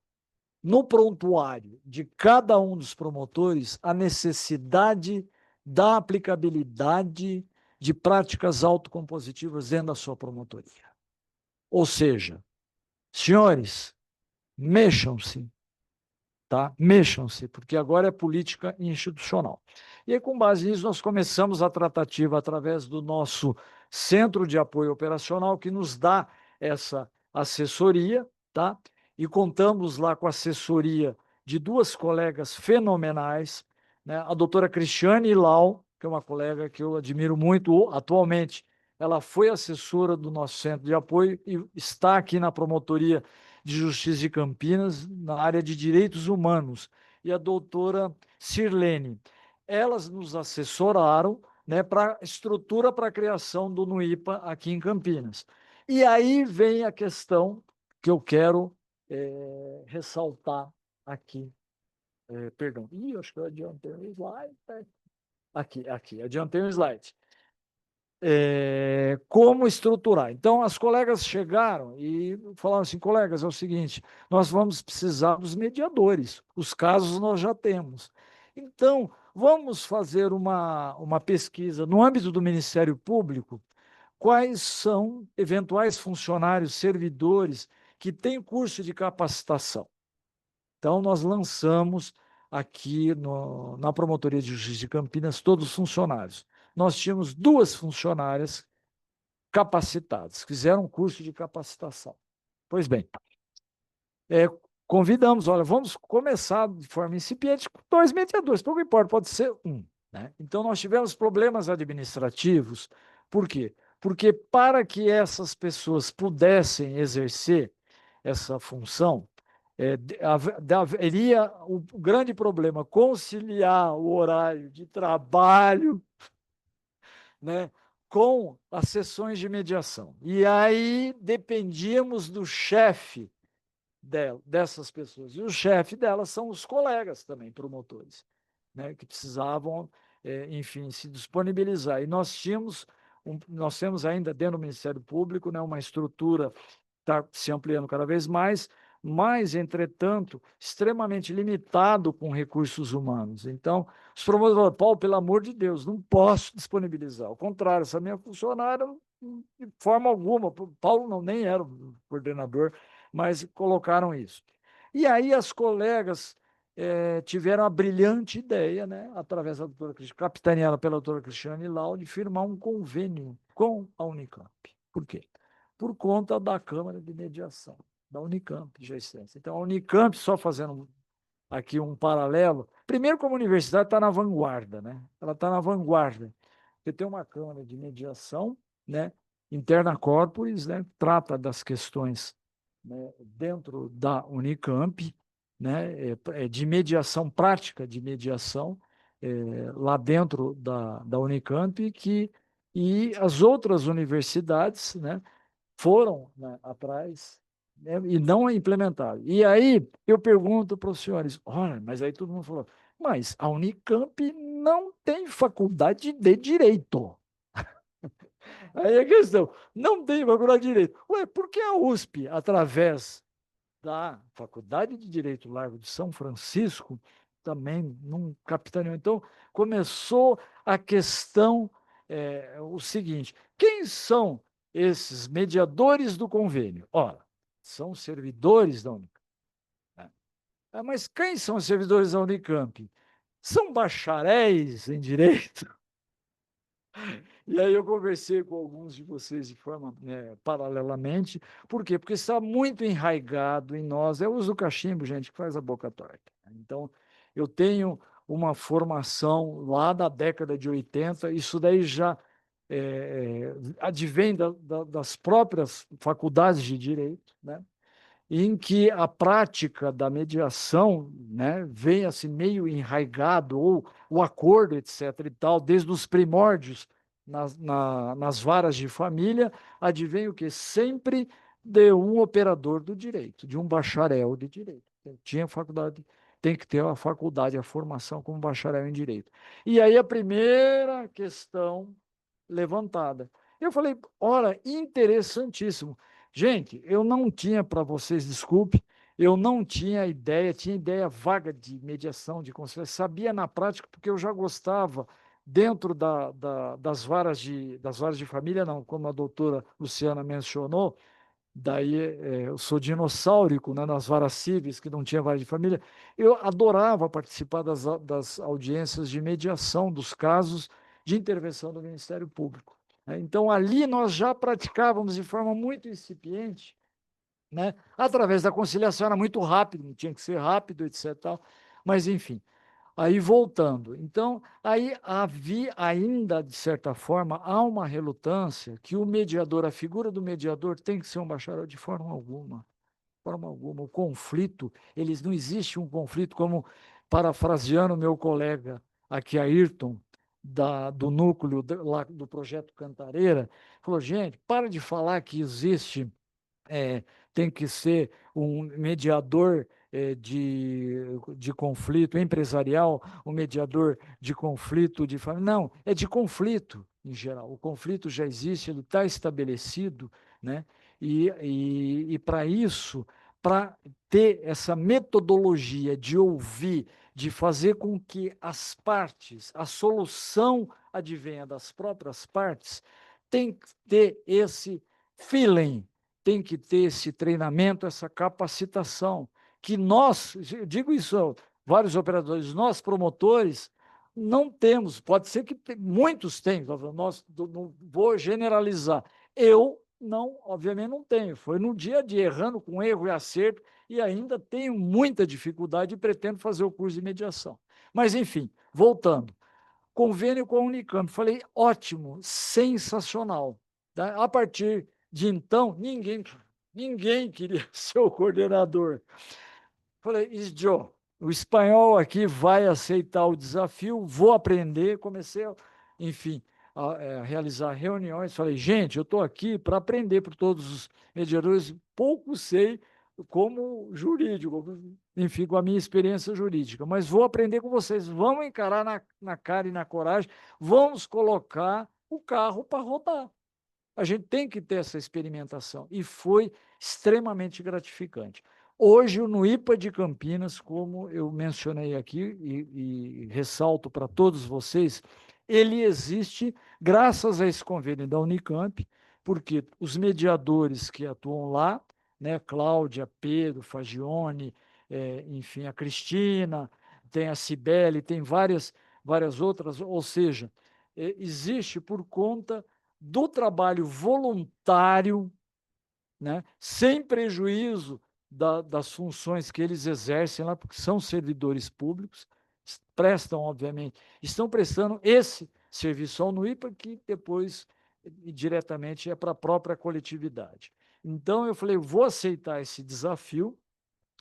no prontuário de cada um dos promotores a necessidade da aplicabilidade de práticas autocompositivas dentro da sua promotoria. Ou seja, senhores, mexam-se, tá? Mexam-se, porque agora é política institucional. E aí, com base nisso, nós começamos a tratativa através do nosso Centro de Apoio Operacional, que nos dá essa assessoria, tá? E contamos lá com a assessoria de 2 colegas fenomenais, né? A doutora Cristiane Lau, que é uma colega que eu admiro muito atualmente, ela foi assessora do nosso Centro de Apoio e está aqui na Promotoria de Justiça de Campinas, na área de Direitos Humanos, e a doutora Sirlene. Elas nos assessoraram né, para estrutura para a criação do NUIPA aqui em Campinas. E aí vem a questão que eu quero ressaltar aqui. Perdão. Ih, acho que eu adiantei um slide. Aqui, adiantei um slide. Como estruturar. Então, as colegas chegaram e falaram assim, colegas, é o seguinte, nós vamos precisar dos mediadores, os casos nós já temos. Então, vamos fazer uma pesquisa no âmbito do Ministério Público, quais são eventuais funcionários, servidores que têm curso de capacitação. Então, nós lançamos aqui na Promotoria de Justiça de Campinas todos os funcionários. Nós tínhamos 2 funcionárias capacitadas, fizeram um curso de capacitação. Pois bem, convidamos, olha, vamos começar de forma incipiente com 2 mediadores, pouco importa, pode ser 1. Né? Então, nós tivemos problemas administrativos, por quê? Porque para que essas pessoas pudessem exercer essa função, haveria o grande problema, conciliar o horário de trabalho, né, com as sessões de mediação. E aí dependíamos do chefe dessas pessoas. E o chefe delas são os colegas também, promotores, né, que precisavam, enfim, se disponibilizar. E nós temos ainda dentro do Ministério Público, né, uma estrutura está se ampliando cada vez mais, mas, entretanto, extremamente limitado com recursos humanos. Então, os promotores falaram, Paulo, pelo amor de Deus, não posso disponibilizar. Ao contrário, essa minha funcionária, de forma alguma, Paulo não nem era o coordenador, mas colocaram isso. E aí as colegas tiveram a brilhante ideia, né, através da doutora, capitaneada pela doutora Cristiane Lau, de firmar um convênio com a Unicamp. Por quê? Por conta da Câmara de Mediação, da Unicamp, já extensa. Então, a Unicamp, só fazendo aqui um paralelo, primeiro como a universidade está na vanguarda, né? Ela está na vanguarda. Você tem uma Câmara de Mediação, né, interna corporis, né, trata das questões, né, dentro da Unicamp, né, de mediação, prática de mediação, lá dentro da Unicamp, e as outras universidades, né, foram, né, atrás, né, e não implementaram. E aí eu pergunto para os senhores, olha, mas aí todo mundo falou, mas a Unicamp não tem faculdade de Direito. Aí a questão, não tem faculdade de Direito. Ué, por que a USP, através da Faculdade de Direito Largo de São Francisco, também não capitaneou? Então, começou a questão, o seguinte, quem são esses mediadores do convênio? Ora, são servidores da Unicamp. Né? Mas quem são os servidores da Unicamp? São bacharéis em Direito? E aí eu conversei com alguns de vocês de forma, paralelamente. Por quê? Porque está muito enraizado em nós. Eu uso o cachimbo, gente, que faz a boca torta. Então, eu tenho uma formação lá da década de 80, isso daí já advém das próprias faculdades de Direito, né? Em que a prática da mediação, né, vem assim meio enraizado, ou o acordo, etc. e tal, desde os primórdios nas varas de família, advém o que? Sempre de um operador do direito, de um bacharel de direito. Tinha faculdade, tem que ter a faculdade, a formação como bacharel em direito. E aí a primeira questão levantada. Eu falei, olha, interessantíssimo. Gente, eu não tinha, para vocês, desculpe, eu não tinha ideia, tinha ideia vaga de mediação, de conciliação, sabia na prática, porque eu já gostava, dentro das varas de família, não, como a doutora Luciana mencionou, daí eu sou dinossáurico, né, nas varas cíveis, que não tinha vara de família, eu adorava participar das audiências de mediação dos casos de intervenção do Ministério Público. Né? Então, ali nós já praticávamos de forma muito incipiente, né, através da conciliação, era muito rápido, tinha que ser rápido, etc. Tal, mas, enfim. Aí, voltando, então, aí havia ainda, de certa forma, há uma relutância que o mediador, a figura do mediador tem que ser um bacharel de forma alguma. Forma alguma. O conflito, não existe um conflito, como parafraseando meu colega aqui, Ayrton, do núcleo lá do Projeto Cantareira, falou, gente, para de falar que existe, tem que ser um mediador de conflito empresarial, um mediador de conflito de família. Não, é de conflito em geral. O conflito já existe, ele está estabelecido, né? E para isso, para ter essa metodologia de ouvir, de fazer com que as partes, a solução advenha das próprias partes, tem que ter esse feeling, tem que ter esse treinamento, essa capacitação, que nós, eu digo isso a vários operadores, nós promotores, não temos, pode ser que muitos tenham, nós, não vou generalizar, eu não, obviamente não tenho, foi no dia a dia, errando com erro e acerto, e ainda tenho muita dificuldade e pretendo fazer o curso de mediação. Mas, enfim, voltando, convênio com a Unicamp, falei, ótimo, sensacional. Tá? A partir de então, ninguém queria ser o coordenador. Falei, Joe, o espanhol aqui vai aceitar o desafio, vou aprender. Comecei, enfim, a realizar reuniões. Falei, gente, eu estou aqui para aprender por todos os mediadores. Pouco sei como jurídico, enfim, com a minha experiência jurídica, mas vou aprender com vocês. Vamos encarar na cara e na coragem, vamos colocar o carro para rodar. A gente tem que ter essa experimentação. E foi extremamente gratificante. Hoje, o NUIPA de Campinas, como eu mencionei aqui e ressalto para todos vocês, ele existe graças a esse convênio da Unicamp, porque os mediadores que atuam lá, né, Cláudia, Pedro, Fagione, enfim, a Cristina, tem a Cibele, tem várias outras, ou seja, existe por conta do trabalho voluntário, né, sem prejuízo das funções que eles exercem lá, porque são servidores públicos, prestam, obviamente, estão prestando esse serviço ao NUIPA, que depois, diretamente, é para a própria coletividade. Então, eu falei, vou aceitar esse desafio,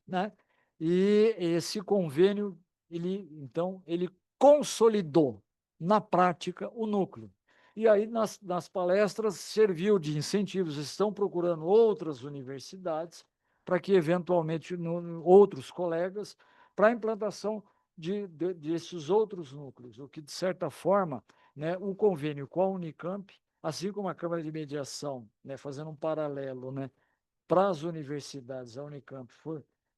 né, e esse convênio, ele consolidou, na prática, o núcleo. E aí, nas palestras, serviu de incentivos. Estão procurando outras universidades para que, eventualmente, outros colegas, para a implantação desses outros núcleos, o que, de certa forma, né, o convênio com a Unicamp, assim como a Câmara de Mediação, né, fazendo um paralelo, né, para as universidades, a Unicamp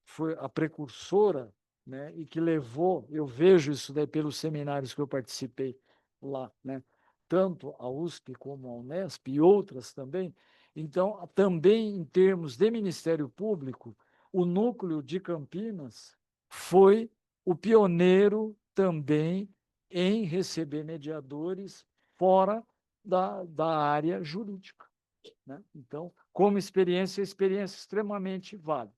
foi a precursora, né, e que levou, eu vejo isso daí pelos seminários que eu participei lá, né, tanto a USP como a Unesp e outras também. Então, também em termos de Ministério Público, o núcleo de Campinas foi o pioneiro também em receber mediadores fora da área jurídica, né? Então, como experiência extremamente válida.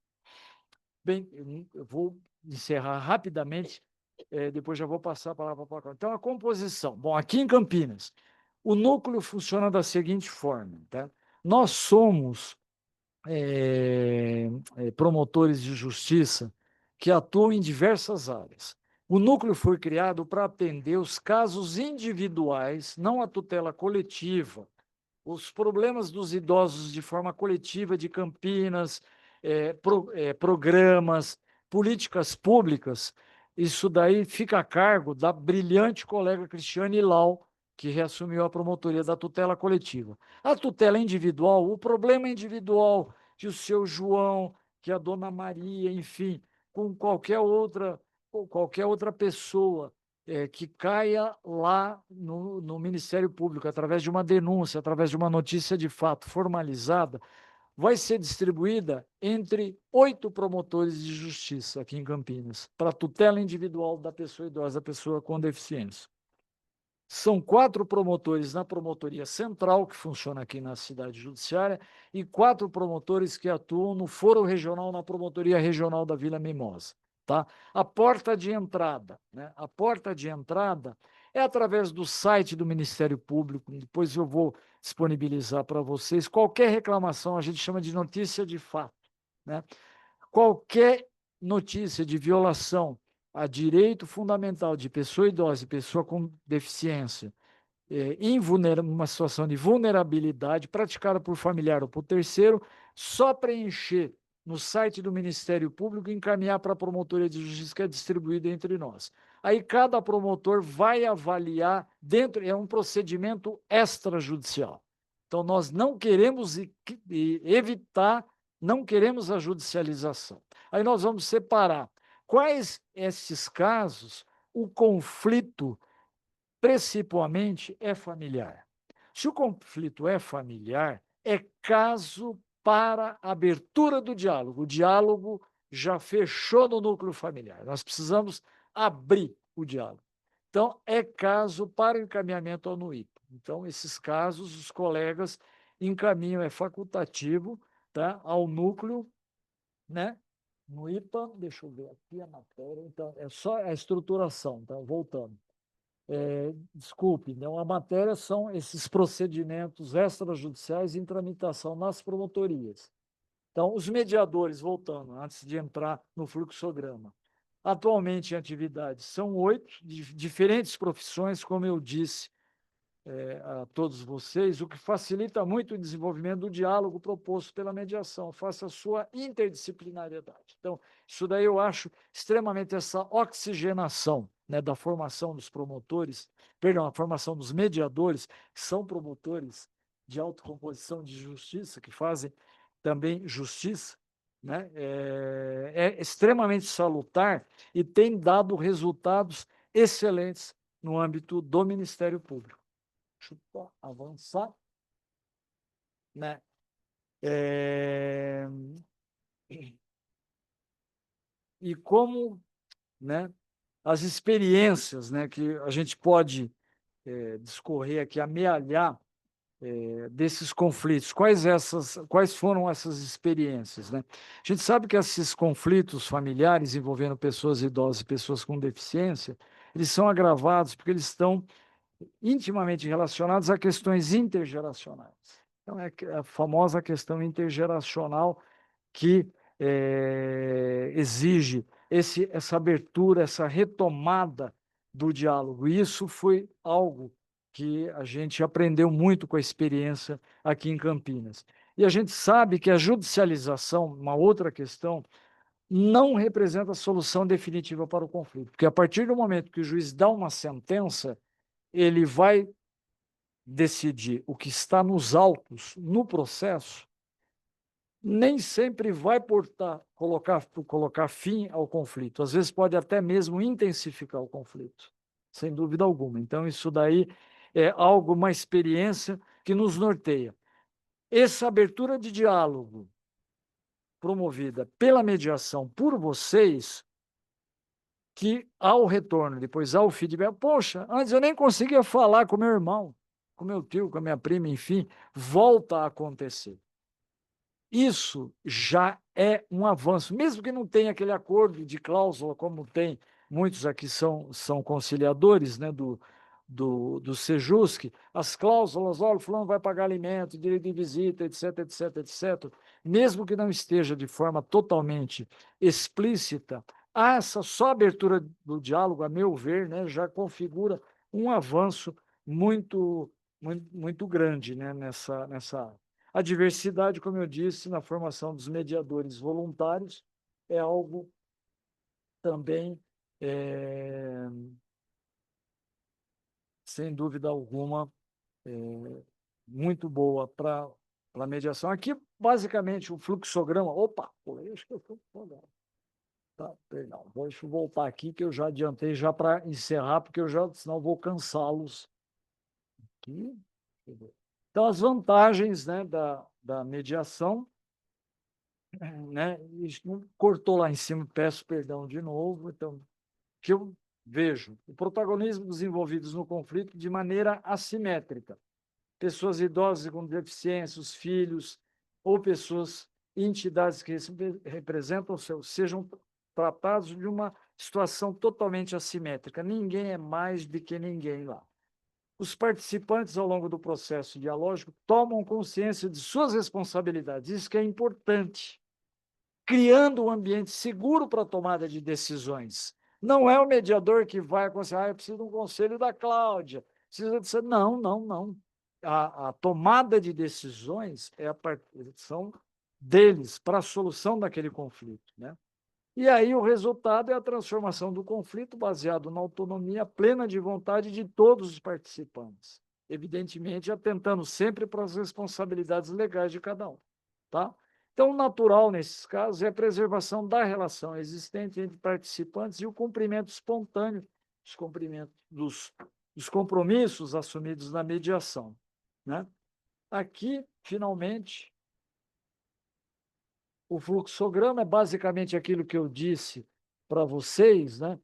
Bem, eu vou encerrar rapidamente, depois já vou passar a palavra para a Cláudia. Então, a composição. Bom, aqui em Campinas, o núcleo funciona da seguinte forma, tá? Nós somos promotores de justiça que atuam em diversas áreas. O núcleo foi criado para atender os casos individuais, não a tutela coletiva, os problemas dos idosos de forma coletiva de Campinas, programas, políticas públicas, isso daí fica a cargo da brilhante colega Cristiane Lau, que reassumiu a promotoria da tutela coletiva. A tutela individual, o problema individual que o seu João, que a dona Maria, enfim, com qualquer outra pessoa que caia lá no Ministério Público, através de uma denúncia, através de uma notícia de fato formalizada, vai ser distribuída entre 8 promotores de justiça aqui em Campinas, para a tutela individual da pessoa idosa, da pessoa com deficiência. São 4 promotores na promotoria central, que funciona aqui na cidade judiciária, e 4 promotores que atuam no foro regional, na promotoria regional da Vila Mimosa. Tá? A porta de entrada, né? A porta de entrada é através do site do Ministério Público, depois eu vou disponibilizar para vocês. Qualquer reclamação, a gente chama de notícia de fato, né? Qualquer notícia de violação a direito fundamental de pessoa idosa e pessoa com deficiência em uma situação de vulnerabilidade praticada por familiar ou por terceiro, só preencher no site do Ministério Público e encaminhar para a Promotoria de Justiça, que é distribuída entre nós. Aí cada promotor vai avaliar dentro, é um procedimento extrajudicial. Então, nós não queremos evitar, não queremos a judicialização. Aí nós vamos separar quais esses casos o conflito principalmente é familiar. Se o conflito é familiar, é caso para abertura do diálogo. O diálogo já fechou no núcleo familiar. Nós precisamos abrir o diálogo. Então, é caso para encaminhamento ao NUIPA. Então, esses casos, os colegas encaminham, é facultativo, tá, ao núcleo, né? No IPA, deixa eu ver aqui a matéria, então, é só a estruturação, então, voltando. Desculpe, não, a matéria são esses procedimentos extrajudiciais em tramitação nas promotorias. Então, os mediadores, voltando, antes de entrar no fluxograma, atualmente em atividade são 8, de diferentes profissões, como eu disse a todos vocês, o que facilita muito o desenvolvimento do diálogo proposto pela mediação, face à sua interdisciplinariedade. Então, isso daí eu acho extremamente essa oxigenação, né, da formação dos promotores, perdão, a formação dos mediadores, que são promotores de autocomposição de justiça, que fazem também justiça, né, é extremamente salutar e tem dado resultados excelentes no âmbito do Ministério Público. Deixa eu avançar, né? E como, né, as experiências, né, que a gente pode discorrer aqui, amealhar desses conflitos, quais foram essas experiências, né? A gente sabe que esses conflitos familiares envolvendo pessoas idosas e pessoas com deficiência, eles são agravados porque eles estão intimamente relacionados a questões intergeracionais. Então, é a famosa questão intergeracional que exige essa abertura, essa retomada do diálogo. Isso foi algo que a gente aprendeu muito com a experiência aqui em Campinas. E a gente sabe que a judicialização, uma outra questão, não representa a solução definitiva para o conflito, porque a partir do momento que o juiz dá uma sentença, ele vai decidir o que está nos autos, no processo, nem sempre vai colocar fim ao conflito. Às vezes pode até mesmo intensificar o conflito, sem dúvida alguma. Então, isso daí é algo, uma experiência que nos norteia. Essa abertura de diálogo promovida pela mediação por vocês, que ao retorno, depois ao feedback, poxa, antes eu nem conseguia falar com meu irmão, com meu tio, com a minha prima, enfim, volta a acontecer. Isso já é um avanço, mesmo que não tenha aquele acordo de cláusula, como tem, muitos aqui são conciliadores, né, do Sejusc, as cláusulas, olha, o fulano vai pagar alimento, direito de visita, etc, etc, etc, mesmo que não esteja de forma totalmente explícita, essa só abertura do diálogo, a meu ver, né, já configura um avanço muito, muito, muito grande, né, nessa área. A diversidade, como eu disse, na formação dos mediadores voluntários é algo também, sem dúvida alguma, muito boa para a mediação. Aqui, basicamente, o fluxograma... Opa, acho que eu estou... Tá, perdão, deixa eu voltar aqui, que eu já adiantei já para encerrar, porque senão eu vou cansá-los. Aqui. Então, as vantagens, né, da mediação, né, isso cortou lá em cima, peço perdão de novo. Então, que eu vejo o protagonismo dos envolvidos no conflito de maneira assimétrica. Pessoas idosas com deficiência, os filhos, ou pessoas, entidades que representam sejam tratados de uma situação totalmente assimétrica. Ninguém é mais do que ninguém lá. Os participantes, ao longo do processo dialógico, tomam consciência de suas responsabilidades. Isso que é importante, criando um ambiente seguro para a tomada de decisões. Não é o mediador que vai aconselhar, eu preciso de um conselho da Cláudia. Precisa dizer, não, não, não. A tomada de decisões são deles para a solução daquele conflito, né? E aí o resultado é a transformação do conflito baseado na autonomia plena de vontade de todos os participantes, evidentemente atentando sempre para as responsabilidades legais de cada um, tá? Então, o natural nesses casos é a preservação da relação existente entre participantes e o cumprimento espontâneo dos compromissos assumidos na mediação, né? Aqui, finalmente, o fluxograma é basicamente aquilo que eu disse para vocês, né?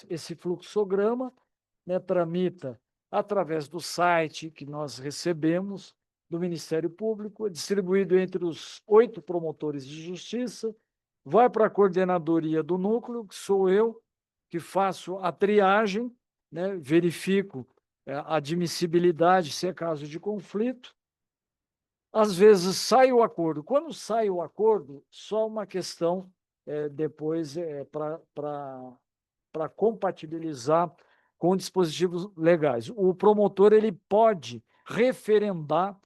Esse fluxograma, né, tramita através do site que nós recebemos do Ministério Público, é distribuído entre os 8 promotores de justiça, vai para a coordenadoria do núcleo, que sou eu, que faço a triagem, né, verifico a admissibilidade, se é caso de conflito. Às vezes sai o acordo. Quando sai o acordo, só uma questão depois para compatibilizar com dispositivos legais. O promotor ele pode referendar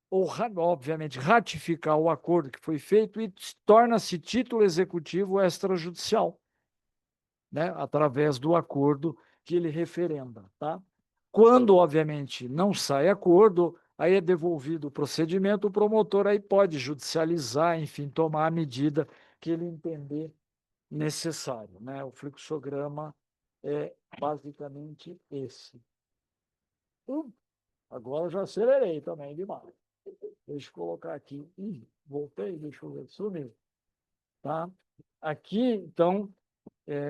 ou, obviamente, ratificar o acordo que foi feito e torna-se título executivo extrajudicial, né, através do acordo que ele referenda, tá? Quando, obviamente, não sai acordo, aí é devolvido o procedimento, o promotor aí pode judicializar, enfim, tomar a medida que ele entender necessário, né? O fluxograma é basicamente esse. Agora eu já acelerei também demais. Deixa eu colocar aqui. Voltei, deixa eu ver, sumiu. Tá? Aqui, então,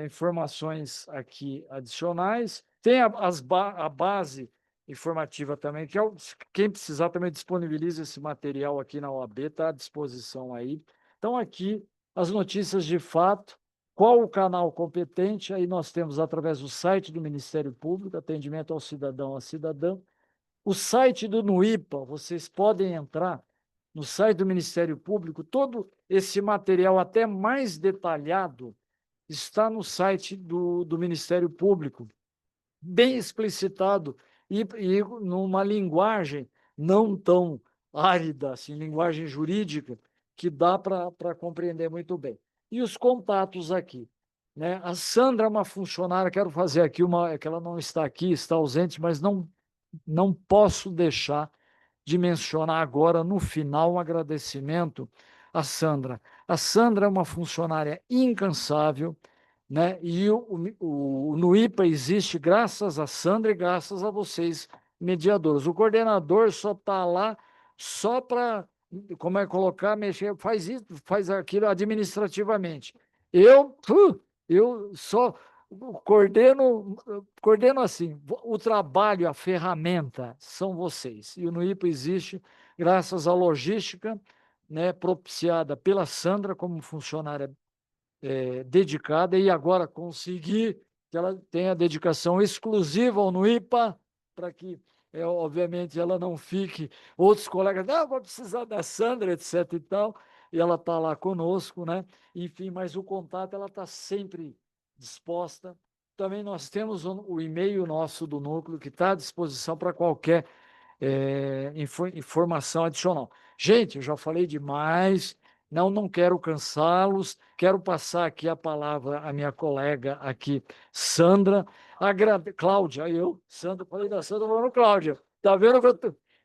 informações aqui adicionais. Tem a base informativa também, que quem precisar também disponibiliza esse material aqui na OAB, está à disposição aí. Então, aqui, as notícias de fato, qual o canal competente, aí nós temos através do site do Ministério Público, atendimento ao cidadão, à cidadã. O site do NUIPA, vocês podem entrar no site do Ministério Público, todo esse material até mais detalhado está no site do Ministério Público, bem explicitado e numa linguagem não tão árida, assim, linguagem jurídica, que dá para compreender muito bem. E os contatos aqui, né? A Sandra é uma funcionária, quero fazer aqui que ela não está aqui, está ausente, mas não posso deixar de mencionar agora, no final, um agradecimento à Sandra. A Sandra é uma funcionária incansável, né? E o NUIPA existe graças a Sandra e graças a vocês, mediadores. O coordenador só está lá só para, como é colocar, mexer, faz isso, faz aquilo administrativamente. Eu só coordeno assim, o trabalho, a ferramenta são vocês. E o NUIPA existe graças à logística, né, propiciada pela Sandra como funcionária dedicada, e agora conseguir que ela tenha dedicação exclusiva ao NUIPA, para que, obviamente, ela não fique, outros colegas, não, vou precisar da Sandra, etc. e tal, e ela está lá conosco, né? Enfim, mas o contato, ela está sempre disposta. Também nós temos o e-mail nosso do núcleo, que está à disposição para qualquer informação adicional. Gente, eu já falei demais, não quero cansá-los, quero passar aqui a palavra à minha colega aqui, Sandra, Cláudia, Sandra, falei da Sandra, falando Cláudia, tá vendo,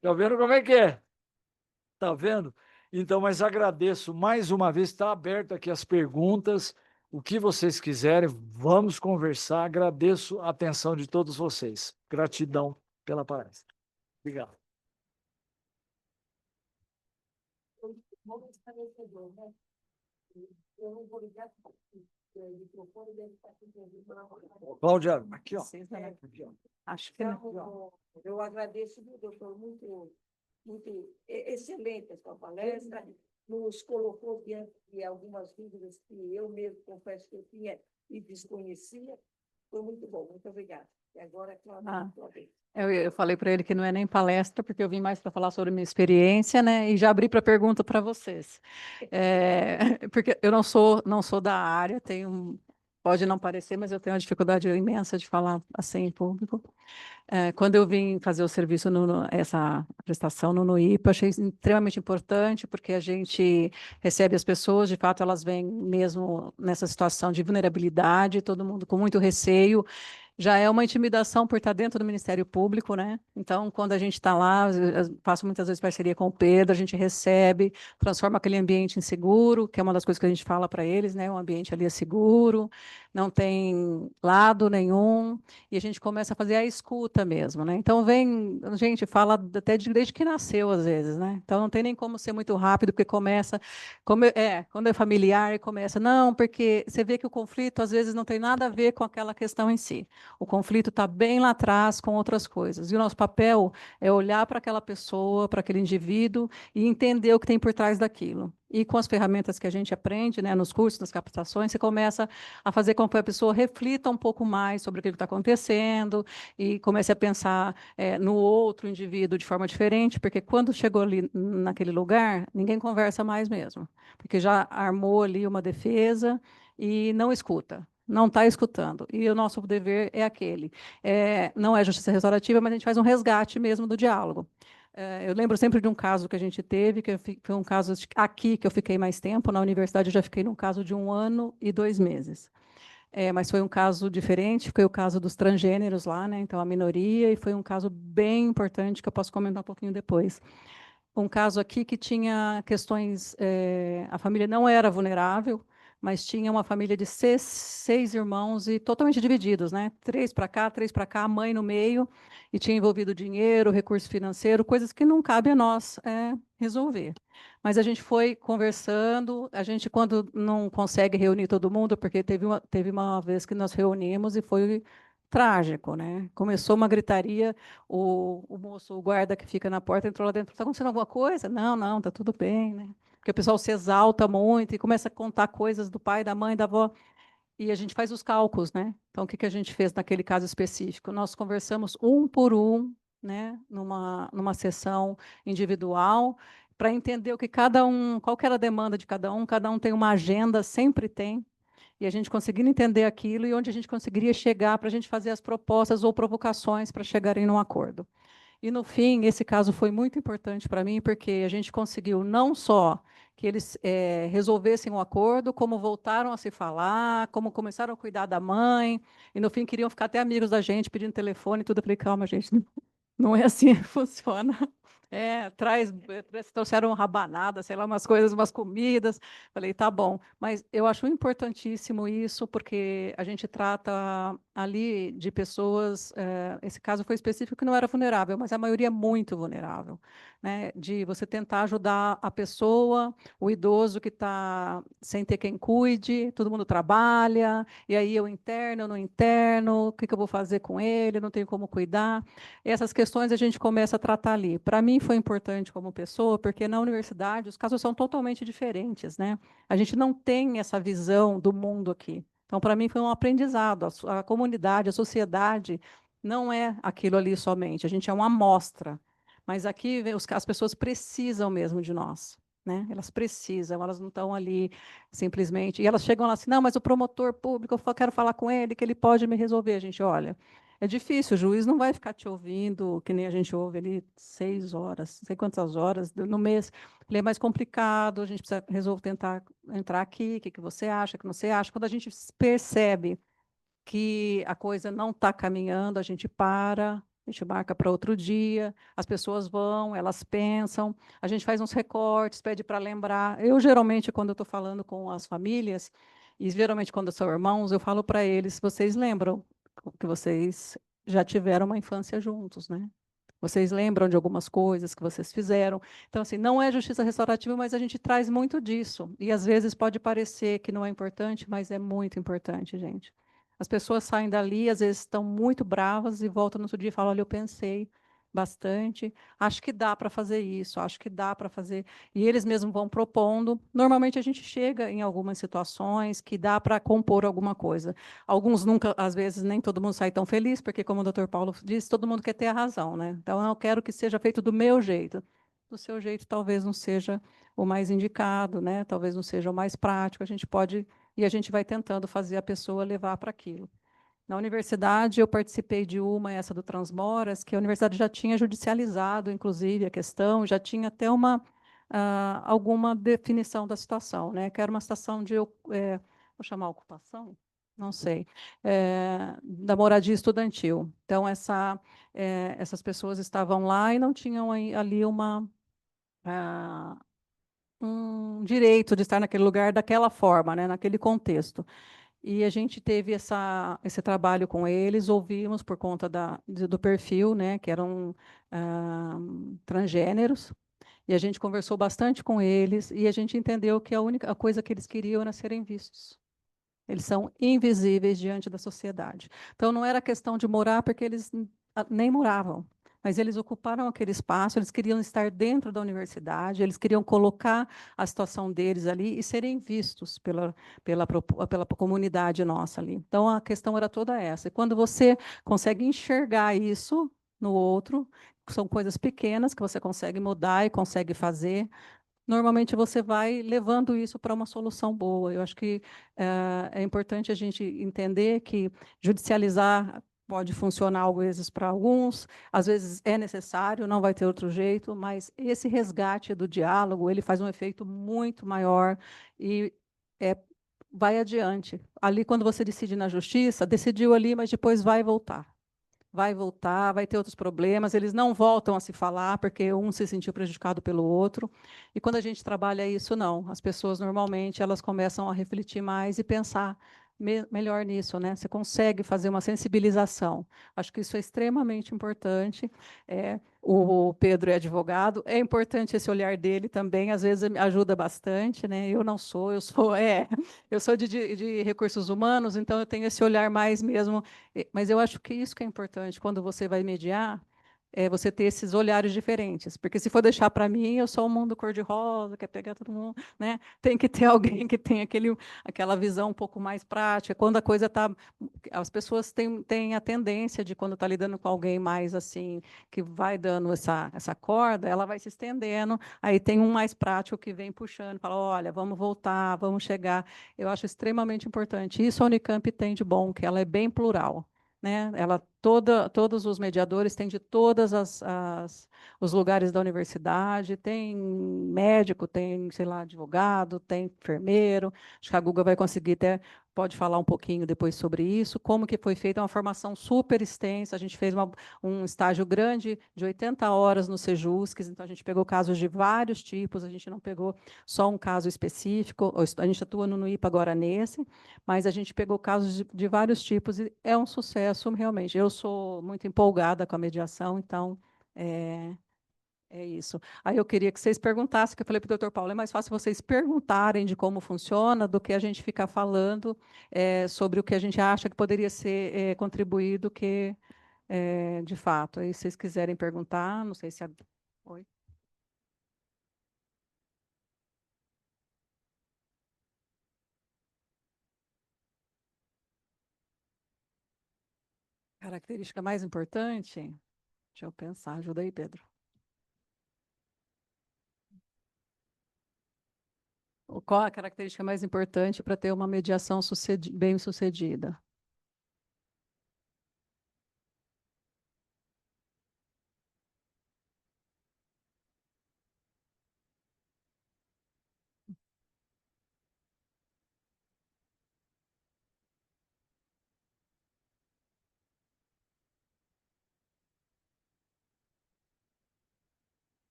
tá vendo como é que é? Tá vendo? Então, mas agradeço mais uma vez, está aberto aqui as perguntas, o que vocês quiserem, vamos conversar, agradeço a atenção de todos vocês, gratidão pela palestra. Obrigado. Vamos esclarecedor, né? Eu não vou ligar o microfone deve estar aqui. Cláudia, aqui, ó. Acho que não. Eu agradeço, doutor, muito excelente a sua palestra. Nos colocou diante de algumas dúvidas que eu mesmo confesso que eu tinha e desconhecia. Foi muito bom. Muito obrigada. E agora, Ah. Cláudia. Eu falei para ele que não é nem palestra, porque eu vim mais para falar sobre a minha experiência, né? E já abri para pergunta para vocês. Porque eu não sou da área, pode não parecer, mas eu tenho uma dificuldade imensa de falar assim em público. Quando eu vim fazer o serviço, essa prestação no NUIPA, achei extremamente importante, porque a gente recebe as pessoas, de fato, elas vêm mesmo nessa situação de vulnerabilidade, todo mundo com muito receio. Já é uma intimidação por estar dentro do Ministério Público, né? Então, quando a gente está lá, eu faço muitas vezes parceria com o Pedro, a gente recebe, transforma aquele ambiente em seguro, que é uma das coisas que a gente fala para eles, né? O ambiente ali é seguro, não tem lado nenhum, e a gente começa a fazer a escuta mesmo, né? Então, a gente fala até desde que nasceu, às vezes, né? Então, não tem nem como ser muito rápido, porque quando é familiar, começa, não, porque você vê que o conflito, às vezes, não tem nada a ver com aquela questão em si. O conflito está bem lá atrás com outras coisas. E o nosso papel é olhar para aquela pessoa, para aquele indivíduo e entender o que tem por trás daquilo. E com as ferramentas que a gente aprende, né, nos cursos, nas capacitações, você começa a fazer com que a pessoa reflita um pouco mais sobre aquilo que está acontecendo e comece a pensar no outro indivíduo de forma diferente, porque quando chegou ali naquele lugar, ninguém conversa mais mesmo, porque já armou ali uma defesa e não escuta. Não está escutando. E o nosso dever é aquele. Não é justiça restaurativa, mas a gente faz um resgate mesmo do diálogo. Eu lembro sempre de um caso que a gente teve, foi um caso aqui que eu fiquei mais tempo, na universidade eu já fiquei num caso de 1 ano e 2 meses. Mas foi um caso diferente, foi o caso dos transgêneros lá, né? Então, a minoria, e foi um caso bem importante que eu posso comentar um pouquinho depois. Um caso aqui que tinha questões, a família não era vulnerável, mas tinha uma família de seis irmãos e totalmente divididos, né? 3 para cá, 3 para cá, a mãe no meio, e tinha envolvido dinheiro, recurso financeiro, coisas que não cabe a nós resolver. Mas a gente foi conversando, a gente, quando não consegue reunir todo mundo, porque teve uma vez que nós reunimos e foi trágico, né? Começou uma gritaria, o moço, o guarda que fica na porta, entrou lá dentro, está acontecendo alguma coisa? Não, não, está tudo bem, né? Porque o pessoal se exalta muito e começa a contar coisas do pai, da mãe, da avó, e a gente faz os cálculos, né? Então, o que a gente fez naquele caso específico? Nós conversamos um por um, né? Numa sessão individual, para entender o que qual que era a demanda de cada um tem uma agenda, sempre tem, e a gente conseguindo entender aquilo e onde a gente conseguiria chegar para a gente fazer as propostas ou provocações para chegarem num acordo. E, no fim, esse caso foi muito importante para mim, porque a gente conseguiu não só que eles resolvessem o acordo, como voltaram a se falar, como começaram a cuidar da mãe, e, no fim, queriam ficar até amigos da gente, pedindo telefone e tudo. Eu falei, calma, gente, não é assim que funciona. Trouxeram rabanada, sei lá, umas coisas, umas comidas. Falei, tá bom. Mas eu acho importantíssimo isso, porque a gente trata ali de pessoas. Esse caso foi específico que não era vulnerável, mas a maioria é muito vulnerável, né? De você tentar ajudar a pessoa, o idoso que está sem ter quem cuide, todo mundo trabalha, e aí eu interno, eu não interno, o que eu vou fazer com ele, não tenho como cuidar. Essas questões a gente começa a tratar ali. Para mim foi importante como pessoa, porque na universidade os casos são totalmente diferentes, né? A gente não tem essa visão do mundo aqui. Então, para mim foi um aprendizado. A comunidade, a sociedade não é aquilo ali somente. A gente é uma amostra. Mas aqui as pessoas precisam mesmo de nós. Né? Elas precisam, elas não estão ali simplesmente. E elas chegam lá assim, não, mas o promotor público, eu quero falar com ele, que ele pode me resolver. A gente, olha, é difícil, o juiz não vai ficar te ouvindo, que nem a gente ouve ali 6 horas, não sei quantas horas no mês. Ele é mais complicado, a gente precisa resolver, tentar entrar aqui, o que você acha, o que não você acha. Quando a gente percebe que a coisa não está caminhando, a gente para, a gente marca para outro dia, as pessoas vão, elas pensam, a gente faz uns recortes, pede para lembrar. Eu, geralmente, quando eu estou falando com as famílias, e geralmente quando são irmãos, eu falo para eles, vocês lembram que vocês já tiveram uma infância juntos, né? Vocês lembram de algumas coisas que vocês fizeram. Então, assim, não é justiça restaurativa, mas a gente traz muito disso. E, às vezes, pode parecer que não é importante, mas é muito importante, gente. As pessoas saem dali, às vezes estão muito bravas e voltam no outro dia e falam, olha, eu pensei, bastante. Acho que dá para fazer isso, acho que dá para fazer. E eles mesmos vão propondo. Normalmente a gente chega em algumas situações que dá para compor alguma coisa. Alguns nunca, às vezes, nem todo mundo sai tão feliz, porque, como o doutor Paulo disse, todo mundo quer ter a razão, né? Então, eu quero que seja feito do meu jeito. Do seu jeito, talvez não seja o mais indicado, né? Talvez não seja o mais prático. A gente pode, e a gente vai tentando fazer a pessoa levar para aquilo. Na universidade, eu participei de uma, essa do Transmoras, que a universidade já tinha judicializado, inclusive, a questão, já tinha até alguma definição da situação, né? Que era uma situação de, vou chamar ocupação? Não sei, da moradia estudantil. Então, essas pessoas estavam lá e não tinham ali um direito de estar naquele lugar daquela forma, né? Naquele contexto. E a gente teve esse trabalho com eles, ouvimos por conta do perfil, né, que eram transgêneros, e a gente conversou bastante com eles, e a gente entendeu que a única coisa que eles queriam era serem vistos. Eles são invisíveis diante da sociedade. Então, não era questão de morar, porque eles nem moravam, mas eles ocuparam aquele espaço, eles queriam estar dentro da universidade, eles queriam colocar a situação deles ali e serem vistos pela comunidade nossa ali. Então, a questão era toda essa. E quando você consegue enxergar isso no outro, são coisas pequenas que você consegue mudar e consegue fazer, normalmente você vai levando isso para uma solução boa. Eu acho que é importante a gente entender que judicializar pode funcionar às vezes para alguns, às vezes é necessário, não vai ter outro jeito, mas esse resgate do diálogo, ele faz um efeito muito maior e é, vai adiante. Ali, quando você decide na justiça, decidiu ali, mas depois vai voltar. Vai voltar, vai ter outros problemas, eles não voltam a se falar porque um se sentiu prejudicado pelo outro. E quando a gente trabalha isso, não. As pessoas normalmente elas começam a refletir mais e pensar melhor nisso, né? Você consegue fazer uma sensibilização. Acho que isso é extremamente importante. O Pedro é advogado, é importante esse olhar dele também, às vezes ajuda bastante, né? Eu não sou, eu sou de recursos humanos, então eu tenho esse olhar mais mesmo, mas eu acho que isso que é importante quando você vai mediar, é você ter esses olhares diferentes, porque se for deixar para mim, eu sou um mundo cor-de-rosa, quer pegar todo mundo, né? Tem que ter alguém que tenha aquela visão um pouco mais prática. Quando a coisa está, as pessoas têm a tendência de quando está lidando com alguém mais assim, que vai dando essa corda, ela vai se estendendo, aí tem um mais prático que vem puxando, fala, olha, vamos voltar, vamos chegar. Eu acho extremamente importante. Isso a Unicamp tem de bom, que ela é bem plural, né? Todos os mediadores têm de os lugares da universidade, tem médico, tem, sei lá, advogado, tem enfermeiro. Acho que a Guga vai conseguir até, pode falar um pouquinho depois sobre isso, como que foi feita uma formação super extensa. A gente fez um estágio grande de 80 horas no Sejusques, então a gente pegou casos de vários tipos, a gente não pegou só um caso específico, a gente atua no IPA agora nesse, mas a gente pegou casos de vários tipos e é um sucesso, realmente. Eu sou muito empolgada com a mediação, então é, é isso. Aí eu queria que vocês perguntassem, que eu falei para o doutor Paulo, é mais fácil vocês perguntarem de como funciona do que a gente ficar falando sobre o que a gente acha que poderia ser contribuído, que de fato. Aí, se vocês quiserem perguntar, não sei se... Oi. Característica mais importante? Deixa eu pensar, ajuda aí, Pedro. Qual a característica mais importante para ter uma mediação bem-sucedida?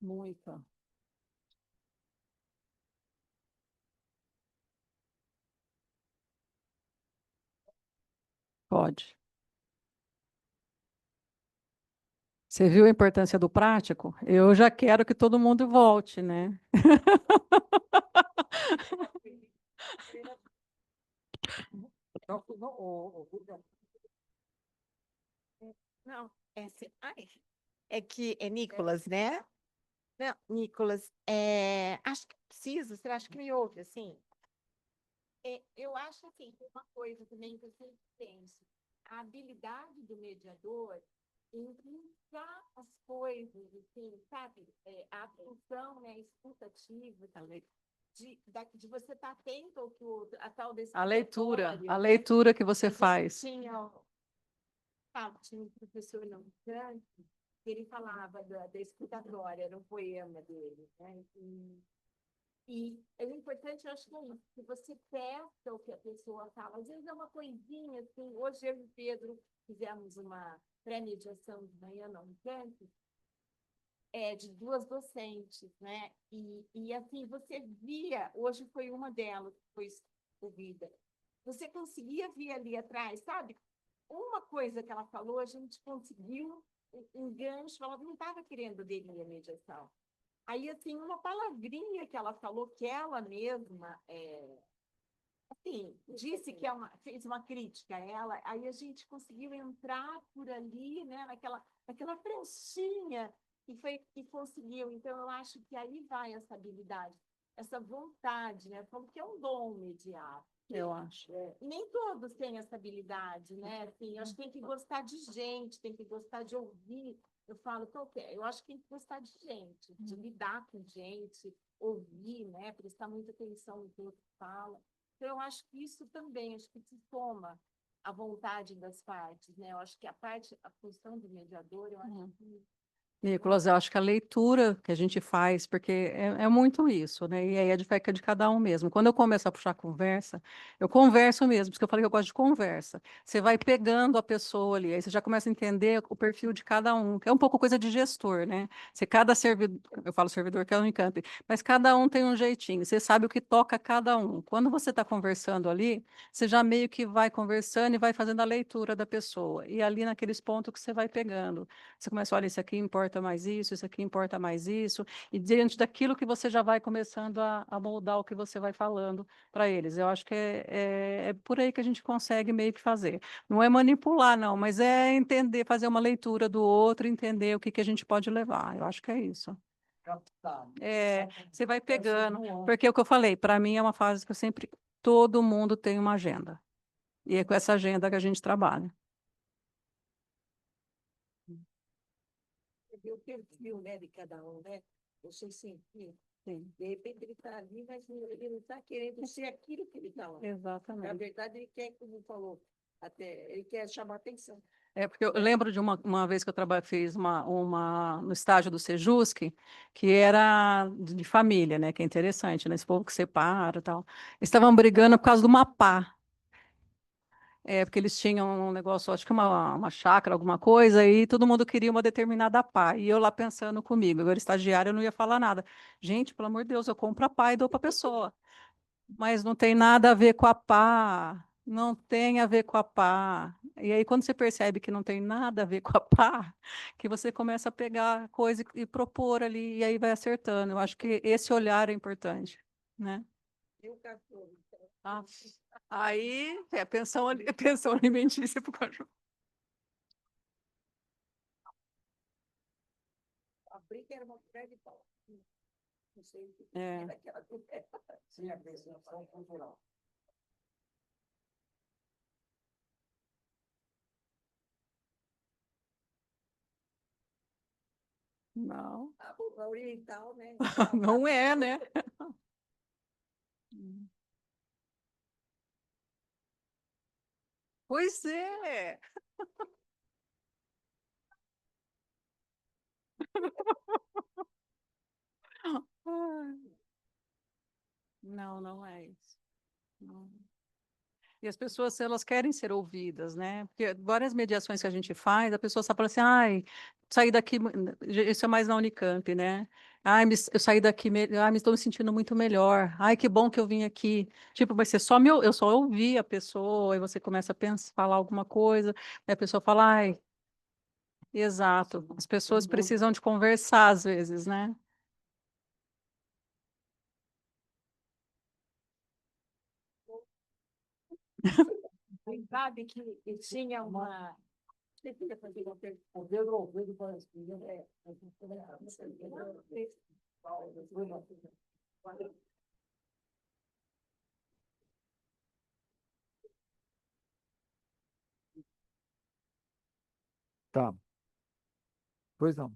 Muita. Pode. Você viu a importância do prático? Eu já quero que todo mundo volte, né? Não, é assim, ai, é que é Nicolas, né? Não, Nicolas, acho que preciso, você acha que me ouve, assim? Eu acho, assim, que uma coisa também que eu sempre penso, a habilidade do mediador em linkar as coisas, assim, sabe? A atenção, né, escutativa, de você estar atento ao que o outro, a tal desse A repertório, né? leitura que você A gente faz. tinha um professor não tanto, que ele falava da escutatória, era um poema dele, né? E é importante, eu acho que é isso, que você peça o que a pessoa fala. Às vezes é uma coisinha, assim, hoje eu e o Pedro fizemos uma pré-mediação de manhã no Unicamp, de duas docentes, né? E assim, você via, hoje foi uma delas que foi ouvida, você conseguia ver ali atrás, sabe? Uma coisa que ela falou, a gente conseguiu um gancho, ela não estava querendo aderir à mediação. Aí, assim, uma palavrinha que ela falou, que ela mesma, assim, disse que fez uma crítica a ela, aí a gente conseguiu entrar por ali, né, naquela pranchinha que conseguiu. Então, eu acho que aí vai essa habilidade, essa vontade, né, como que é um dom mediado. Eu acho. Nem todos têm essa habilidade, né? Assim, eu acho que tem que gostar de gente, tem que gostar de ouvir. Eu falo, eu acho que tem que gostar de gente, de lidar com gente, ouvir, né? Prestar muita atenção no que o outro fala. Então, eu acho que isso também, acho que se soma à vontade das partes, né? Eu acho que a função do mediador, eu acho que Nicolas, eu acho que a leitura que a gente faz, porque é muito isso, né? E aí é de cada um mesmo. Quando eu começo a puxar conversa, eu converso mesmo, porque eu falei que eu gosto de conversa. Você vai pegando a pessoa ali, aí você já começa a entender o perfil de cada um, que é um pouco coisa de gestor, né? Se cada servidor, eu falo servidor que é o Unicamp, mas cada um tem um jeitinho, você sabe o que toca cada um. Quando você está conversando ali, você já meio que vai conversando e vai fazendo a leitura da pessoa. E ali naqueles pontos que você vai pegando. Você começa, olha, isso aqui importa mais isso aqui importa mais isso, e diante daquilo que você já vai começando a moldar o que você vai falando para eles. Eu acho que é por aí que a gente consegue meio que fazer. Não é manipular, não, mas é entender, fazer uma leitura do outro, entender o que, que a gente pode levar. Eu acho que é isso. Captar. Você vai pegando, porque é o que eu falei, para mim é uma fase que eu sempre, todo mundo tem uma agenda. E é com essa agenda que a gente trabalha. Ver o perfil, né, de cada um, né? Você sentir. Sim. De repente ele está ali, mas ele não está querendo ser aquilo que ele está lá. Exatamente. Na verdade, ele quer, como falou, até ele quer chamar atenção. Porque eu lembro de uma vez que eu fiz no estágio do Sejusc, que era de família, né? Que é interessante, né? Esse povo que separa e tal. Eles estavam brigando por causa de uma pá. Porque eles tinham um negócio, acho que uma chácara, alguma coisa, e todo mundo queria uma determinada pá. E eu lá pensando comigo, eu era estagiária, eu não ia falar nada. Gente, pelo amor de Deus, eu compro a pá e dou para a pessoa. Mas não tem nada a ver com a pá. Não tem a ver com a pá. E aí, quando você percebe que não tem nada a ver com a pá, que você começa a pegar coisa e propor ali, e aí vai acertando. Eu acho que esse olhar é importante, né? E o cachorro? Ah, aí é pensão, pensão alimentícia para o cachorro. A briga era uma colher de pau. Não sei o que É. era aquela colher. Sim, a percepção cultural. Não, A oriental, né? não é, né? Pois é. Não, não é isso. Não. E as pessoas, elas querem ser ouvidas, né? Porque várias mediações que a gente faz, a pessoa só fala assim, ai, saí daqui, isso é mais na Unicamp, né? Ai, eu saí daqui, ai, me estou me sentindo muito melhor. Ai, que bom que eu vim aqui. Tipo, mas você eu só ouvi a pessoa, e você começa a pensar, falar alguma coisa, e a pessoa fala, ai, exato. As pessoas precisam de conversar às vezes, né? Você sabe que tinha uma. Tá, pois não.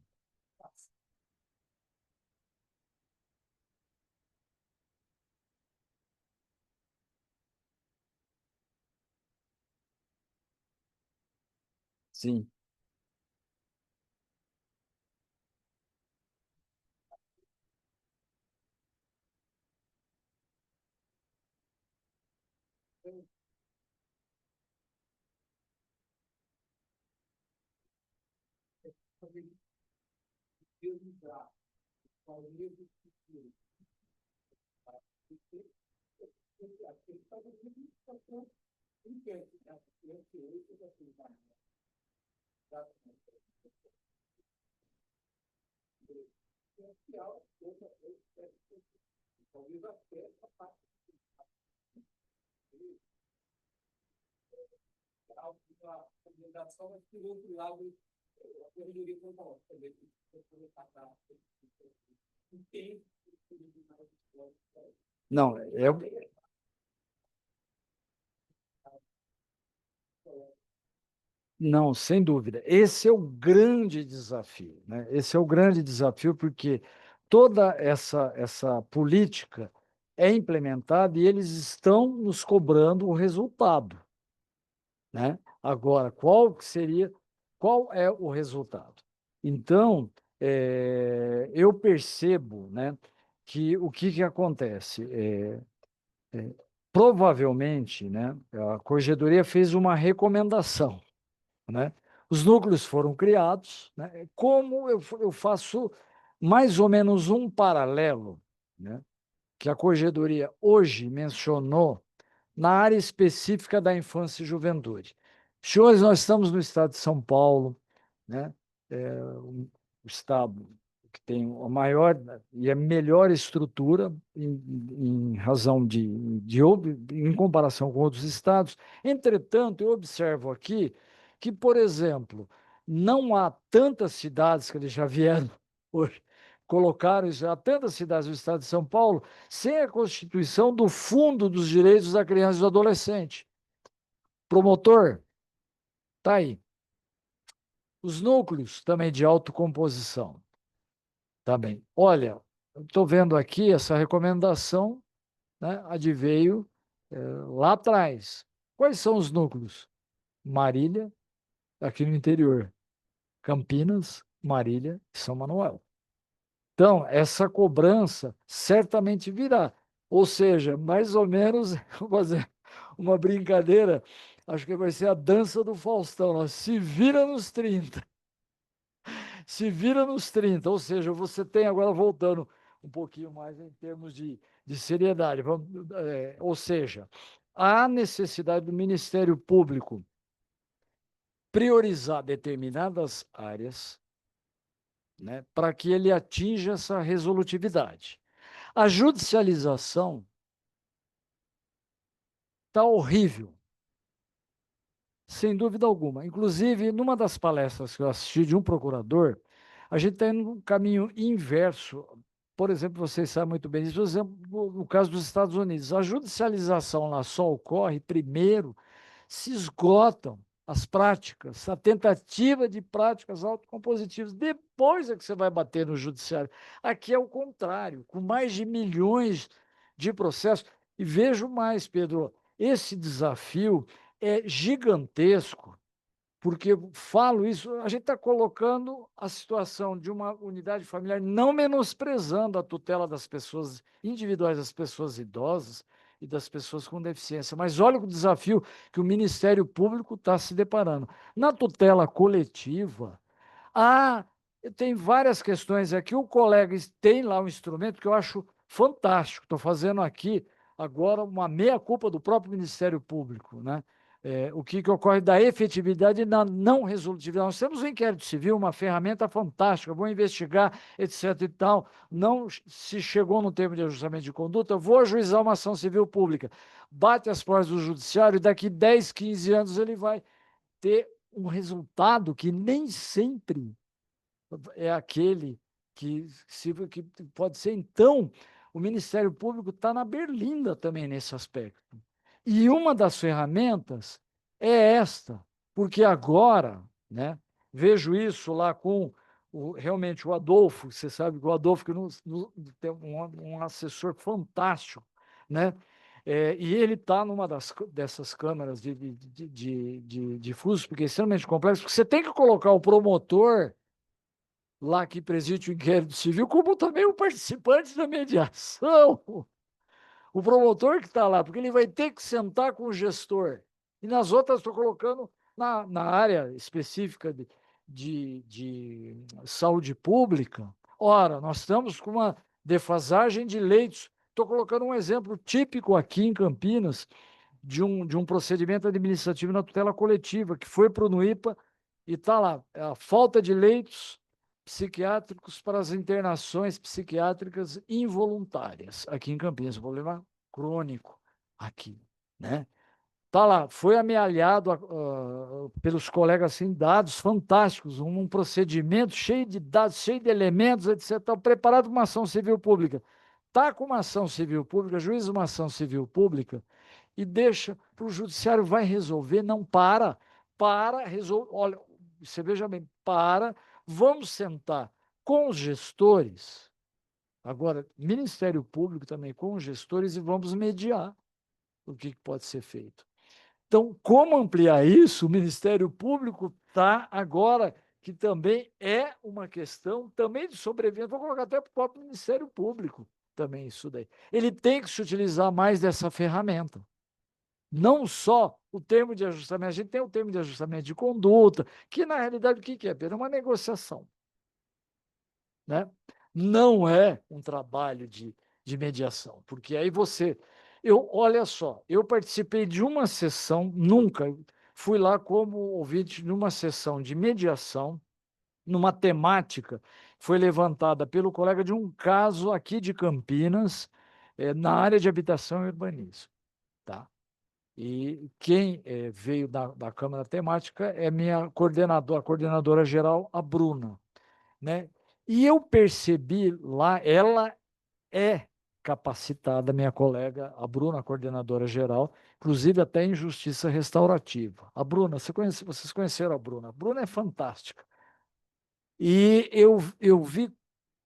Sim. Não, não, sem dúvida. Esse é o grande desafio, né? Esse é o grande desafio, porque toda essa política é implementada e eles estão nos cobrando o resultado, né? Agora, qual é o resultado? Então, eu percebo, né, que o que acontece? Provavelmente, né, a Corregedoria fez uma recomendação, né? Os núcleos foram criados, né? Como eu faço mais ou menos um paralelo, né, que a Corregedoria hoje mencionou na área específica da infância e juventude. Senhores, nós estamos no estado de São Paulo, né? O estado que tem a maior e a melhor estrutura em razão em comparação com outros estados. Entretanto, eu observo aqui que, por exemplo, não há tantas cidades que eles já vieram hoje, colocaram isso, há tantas cidades do estado de São Paulo sem a constituição do Fundo dos Direitos da Criança e do Adolescente. Promotor, está aí. Os núcleos também de autocomposição. Também. Olha, estou vendo aqui essa recomendação, né, adveio lá atrás. Quais são os núcleos? Marília, aqui no interior. Campinas, Marília e São Manuel. Então, essa cobrança certamente virá. Ou seja, mais ou menos, vou fazer uma brincadeira, acho que vai ser a dança do Faustão. Nós se vira nos 30. Se vira nos 30, ou seja, você tem agora voltando um pouquinho mais em termos de seriedade. Ou seja, há necessidade do Ministério Público priorizar determinadas áreas, né, para que ele atinja essa resolutividade. A judicialização está horrível, sem dúvida alguma. Inclusive, numa das palestras que eu assisti de um procurador, a gente está indo num caminho inverso. Por exemplo, vocês sabem muito bem disso, por exemplo, no caso dos Estados Unidos, a judicialização lá só ocorre primeiro se esgotam as práticas, a tentativa de práticas autocompositivas. Depois é que você vai bater no judiciário. Aqui é o contrário, com mais de milhões de processos. E vejo mais, Pedro, esse desafio é gigantesco, porque eu falo isso, a gente está colocando a situação de uma unidade familiar, não menosprezando a tutela das pessoas individuais, das pessoas idosas e das pessoas com deficiência. Mas olha o desafio que o Ministério Público está se deparando. Na tutela coletiva, tem várias questões aqui. O colega tem lá um instrumento que eu acho fantástico. Estou fazendo aqui agora uma meia-culpa do próprio Ministério Público, né? o que ocorre da efetividade e da não resolutividade. Nós temos o inquérito civil, uma ferramenta fantástica, vou investigar, etc. e tal. Não se chegou no termo de ajustamento de conduta, vou ajuizar uma ação civil pública. Bate as portas do judiciário e daqui 10, 15 anos ele vai ter um resultado que nem sempre é aquele que pode ser. Então, o Ministério Público está na berlinda também nesse aspecto. E uma das ferramentas é esta, porque agora, né, vejo isso lá com realmente o Adolfo, você sabe que o Adolfo que tem um assessor fantástico, né? E ele está numa dessas câmaras de fusos, porque é extremamente complexo, porque você tem que colocar o promotor lá que preside o inquérito civil, como também o participante da mediação. O promotor que está lá, porque ele vai ter que sentar com o gestor. E nas outras, estou colocando na área específica de saúde pública. Ora, nós estamos com uma defasagem de leitos. Estou colocando um exemplo típico aqui em Campinas de um procedimento administrativo na tutela coletiva, que foi para o NUIPA e está lá. A falta de leitos psiquiátricos para as internações psiquiátricas involuntárias aqui em Campinas, um problema crônico aqui, né? Tá lá, foi amealhado pelos colegas assim, dados fantásticos, um procedimento cheio de dados, cheio de elementos, etc. Preparado para uma ação civil pública. Está com uma ação civil pública, juiz uma ação civil pública e deixa para o judiciário, vai resolver, não para, resolve. Olha, você veja bem, vamos sentar com os gestores, agora, Ministério Público também com os gestores e vamos mediar o que pode ser feito. Então, como ampliar isso? O Ministério Público está agora, que também é uma questão também de sobrevivência, vou colocar até para o próprio Ministério Público também isso daí. Ele tem que se utilizar mais dessa ferramenta. Não só o termo de ajustamento, a gente tem o termo de ajustamento de conduta, que na realidade o que é, Pedro? É uma negociação, né? Não é um trabalho de mediação, porque aí olha só, eu participei de uma sessão, nunca, fui lá como ouvinte numa sessão de mediação, numa temática, foi levantada pelo colega de um caso aqui de Campinas, na área de habitação e urbanismo, tá? E quem veio da Câmara Temática é minha coordenadora geral, a Bruna, né? E eu percebi lá, ela é capacitada, minha colega, a Bruna, a coordenadora geral, inclusive até em justiça restaurativa. A Bruna, vocês conheceram a Bruna? A Bruna é fantástica. E eu vi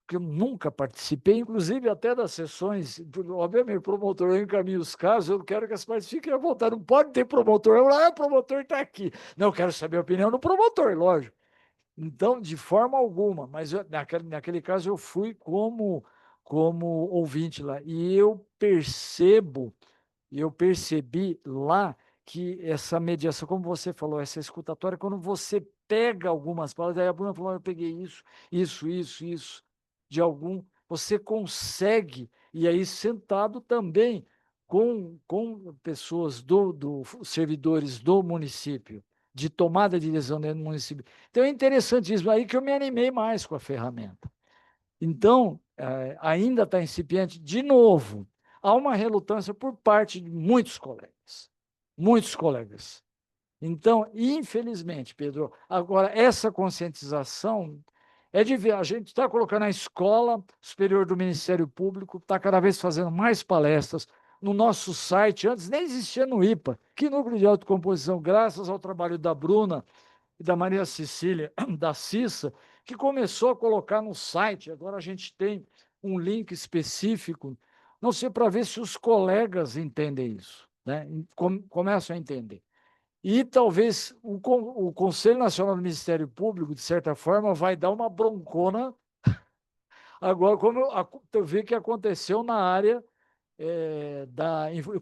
que eu nunca participei, inclusive até das sessões, obviamente, o promotor encaminha os casos, eu quero que as partes fiquem à vontade, não pode ter promotor, o promotor está aqui. Não, eu quero saber a opinião do promotor, lógico. Então, de forma alguma, mas naquele caso eu fui como ouvinte lá, e eu percebi lá que essa mediação, como você falou, essa escutatória, quando você pega algumas palavras, aí a Bruna falou, eu peguei isso, de algum, você consegue, e aí sentado também com pessoas servidores do município, de tomada de decisão dentro do município. Então é interessante isso, aí que eu me animei mais com a ferramenta. Então, ainda está incipiente, de novo, há uma relutância por parte de muitos colegas. Então, infelizmente, Pedro, agora essa conscientização é de ver, a gente está colocando a Escola Superior do Ministério Público, está cada vez fazendo mais palestras no nosso site, antes nem existia no IPA, que Núcleo de Autocomposição, graças ao trabalho da Bruna e da Maria Cecília, da Cissa, que começou a colocar no site, agora a gente tem um link específico, não sei, para ver se os colegas entendem isso, né? Começam a entender. E talvez o Conselho Nacional do Ministério Público, de certa forma, vai dar uma broncona agora, como eu vi que aconteceu na área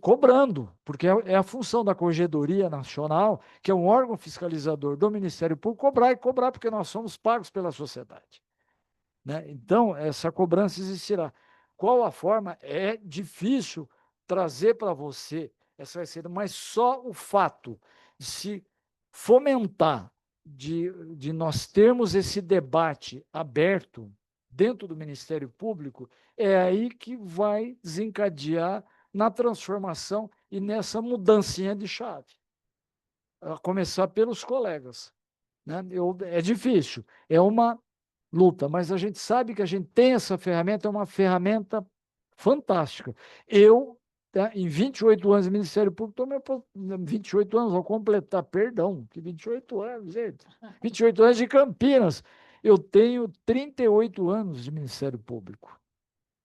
cobrando, porque é a função da Corregedoria Nacional, que é um órgão fiscalizador do Ministério Público, cobrar, porque nós somos pagos pela sociedade, né? Então, essa cobrança existirá. Qual a forma? É difícil trazer para você essa receita, mas só o fato de se fomentar, de nós termos esse debate aberto dentro do Ministério Público, é aí que vai desencadear na transformação e nessa mudancinha de chave. A começar pelos colegas. Né? É difícil, é uma luta, mas a gente sabe que a gente tem essa ferramenta, é uma ferramenta fantástica. Eu, tá, em 28 anos de Ministério Público, 28 anos, vou completar, perdão, que 28 anos, gente, 28 anos de Campinas. Eu tenho 38 anos de Ministério Público.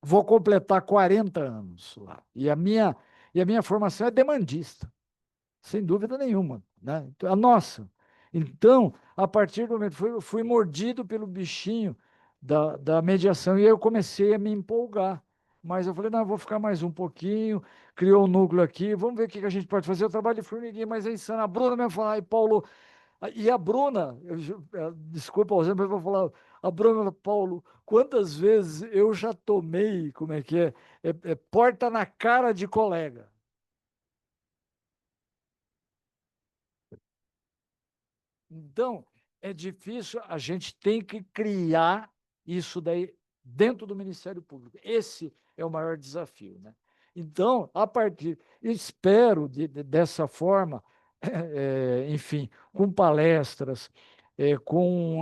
Vou completar 40 anos lá. E a minha formação é demandista, sem dúvida nenhuma, né? A nossa. Então, a partir do momento, fui mordido pelo bichinho da mediação e eu comecei a me empolgar. Mas eu falei, não, eu vou ficar mais um pouquinho, criou um núcleo aqui, vamos ver o que a gente pode fazer. Eu trabalho de formiguinha, mas é insano. A Bruna me falou, ai, Paulo, e a Bruna, desculpa o exemplo, mas eu vou falar, a Bruna, Paulo, quantas vezes eu já tomei, como é que é porta na cara de colega. Então, é difícil, a gente tem que criar isso daí dentro do Ministério Público. Esse é o maior desafio, né? Então, espero dessa forma, enfim, com palestras,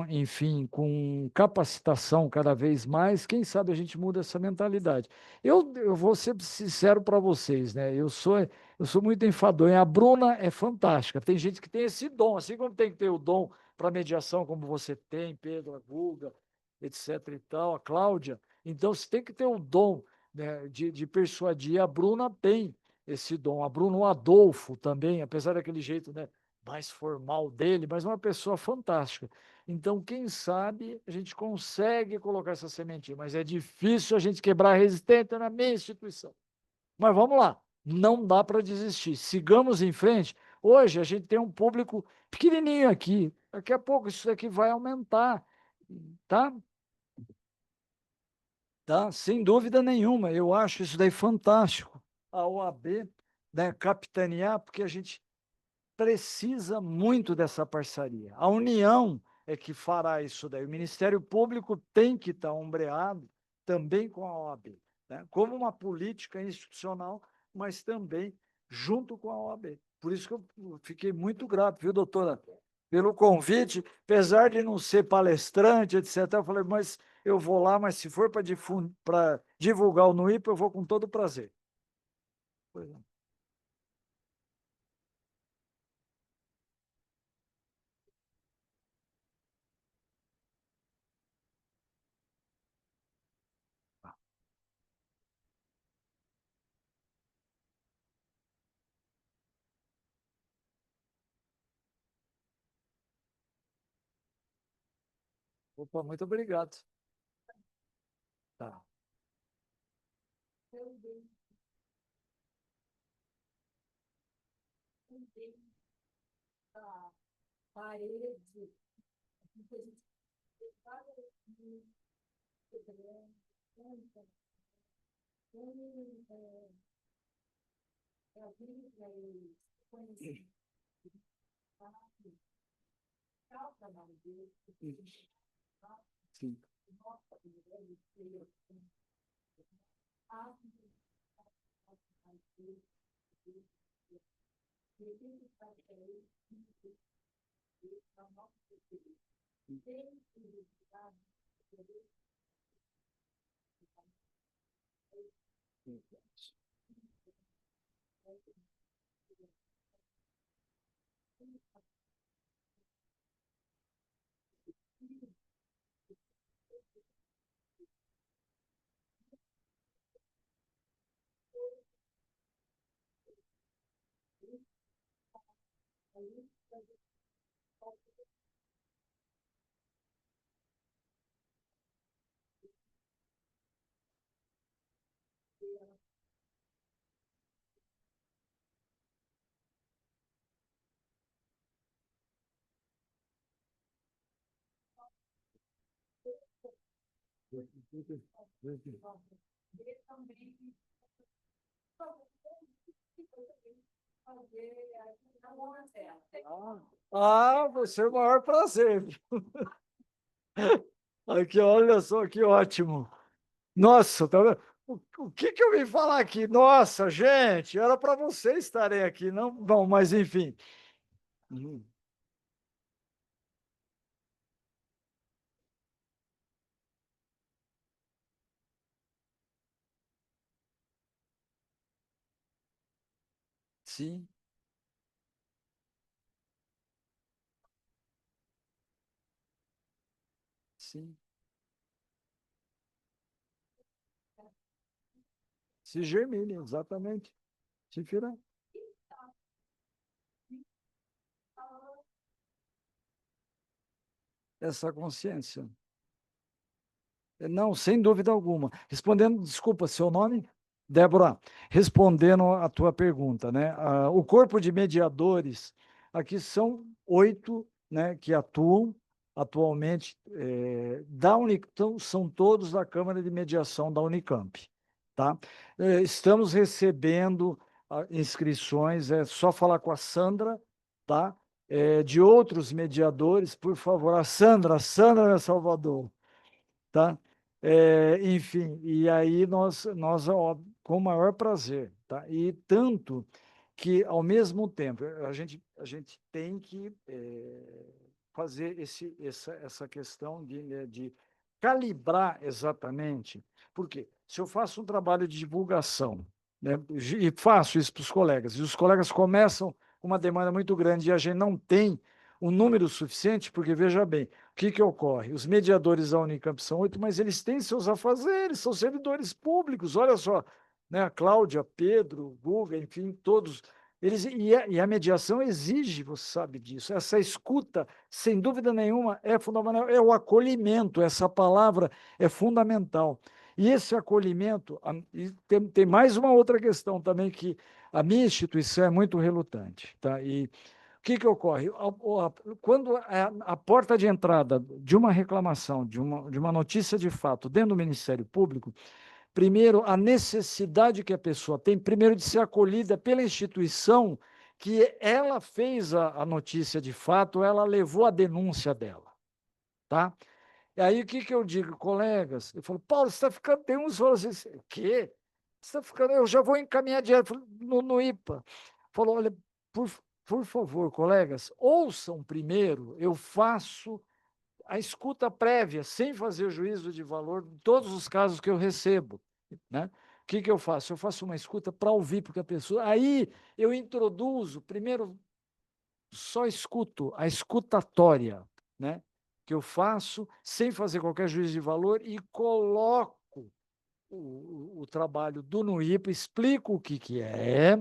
enfim, com capacitação cada vez mais, quem sabe a gente muda essa mentalidade. Eu vou ser sincero para vocês, né? Eu sou muito enfadonho. A Bruna é fantástica. Tem gente que tem esse dom, assim como tem que ter o dom para mediação, como você tem, Pedro, a Guga, etc. e tal, a Cláudia. Então, você tem que ter o dom, né, de persuadir. A Bruna tem esse dom. A Bruna, o Adolfo também, apesar daquele jeito, né, mais formal dele, mas uma pessoa fantástica. Então, quem sabe a gente consegue colocar essa sementinha, mas é difícil a gente quebrar a resistência na minha instituição. Mas vamos lá, não dá para desistir. Sigamos em frente. Hoje a gente tem um público pequenininho aqui. Daqui a pouco isso daqui vai aumentar, tá? Tá? Sem dúvida nenhuma. Eu acho isso daí fantástico. A OAB, né, capitanear, porque a gente precisa muito dessa parceria. A União é que fará isso daí. O Ministério Público tem que estar ombreado também com a OAB, né? Como uma política institucional, mas também junto com a OAB. Por isso que eu fiquei muito grato, viu, doutora, pelo convite, apesar de não ser palestrante, etc. Eu falei, mas eu vou lá, mas se for para divulgar o NUIP, eu vou com todo prazer. Pois é. Opa, muito obrigado. Tá. A parede, que a gente fala de segurança, a vida e conhecer o trabalho dele, Sim. nossa, fazer a Vai ser o maior prazer. Aqui, olha só que ótimo. Nossa, tá vendo? O que que eu vim falar aqui? Nossa, gente, era para vocês estarem aqui, não? Bom, mas enfim. Uhum. Sim, sim. Se germine, exatamente. Se vira. Essa consciência. Não, sem dúvida alguma. Respondendo, desculpa, seu nome? Débora, respondendo a tua pergunta, né? O corpo de mediadores, aqui são 8, né, que atuam atualmente da Unicamp, então, são todos da Câmara de Mediação da Unicamp, tá? Estamos recebendo inscrições, é só falar com a Sandra, tá? De outros mediadores, por favor, a Sandra é Salvador, tá? Enfim, e aí nós ó, com o maior prazer, tá? E tanto que, ao mesmo tempo, a gente tem que fazer essa questão de calibrar exatamente, porque se eu faço um trabalho de divulgação, né, e faço isso para os colegas, e os colegas começam com uma demanda muito grande e a gente não tem um número suficiente, porque, veja bem, o que que ocorre? Os mediadores da Unicamp são 8, mas eles têm seus afazeres, são servidores públicos, olha só, né? A Cláudia, Pedro, Guga, enfim, todos. E a mediação exige, você sabe disso, essa escuta, sem dúvida nenhuma, é fundamental, é o acolhimento, essa palavra é fundamental. E esse acolhimento, e tem mais uma outra questão também, que a minha instituição é muito relutante, tá? E o que que ocorre? Quando a porta de entrada de uma reclamação, de uma notícia de fato dentro do Ministério Público, primeiro, a necessidade que a pessoa tem, primeiro, de ser acolhida pela instituição que ela fez a notícia de fato, ela levou a denúncia dela, tá? E aí, o que que eu digo, colegas? Eu falo, Paulo, você está ficando, tem uns que falam assim, o quê? Você está ficando, eu já vou encaminhar direto no IPA. Falou, olha, por, por favor, colegas, ouçam primeiro, eu faço a escuta prévia, sem fazer juízo de valor, em todos os casos que eu recebo, né? O que que eu faço? Eu faço uma escuta para ouvir, porque a pessoa. Aí eu introduzo, primeiro, só escuto, a escutatória, né? Que eu faço sem fazer qualquer juízo de valor e coloco o trabalho do NUIPA, explico o que que é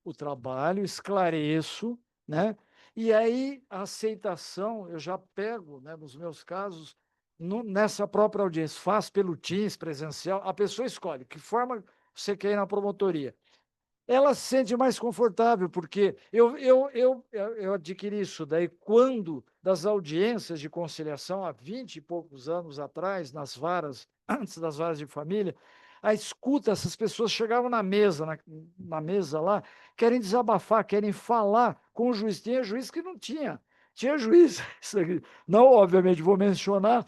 o trabalho, esclareço, né? E aí a aceitação eu já pego, né, nos meus casos, nessa própria audiência, faço pelo Teams presencial, a pessoa escolhe que forma você quer ir na promotoria. Ela se sente mais confortável, porque eu adquiri isso daí quando, das audiências de conciliação, há 20 e poucos anos atrás, nas varas, antes das varas de família, a escuta, essas pessoas chegavam na mesa, na mesa lá, querem desabafar, querem falar com o juiz. Tinha juiz que não tinha juiz, não, obviamente, vou mencionar.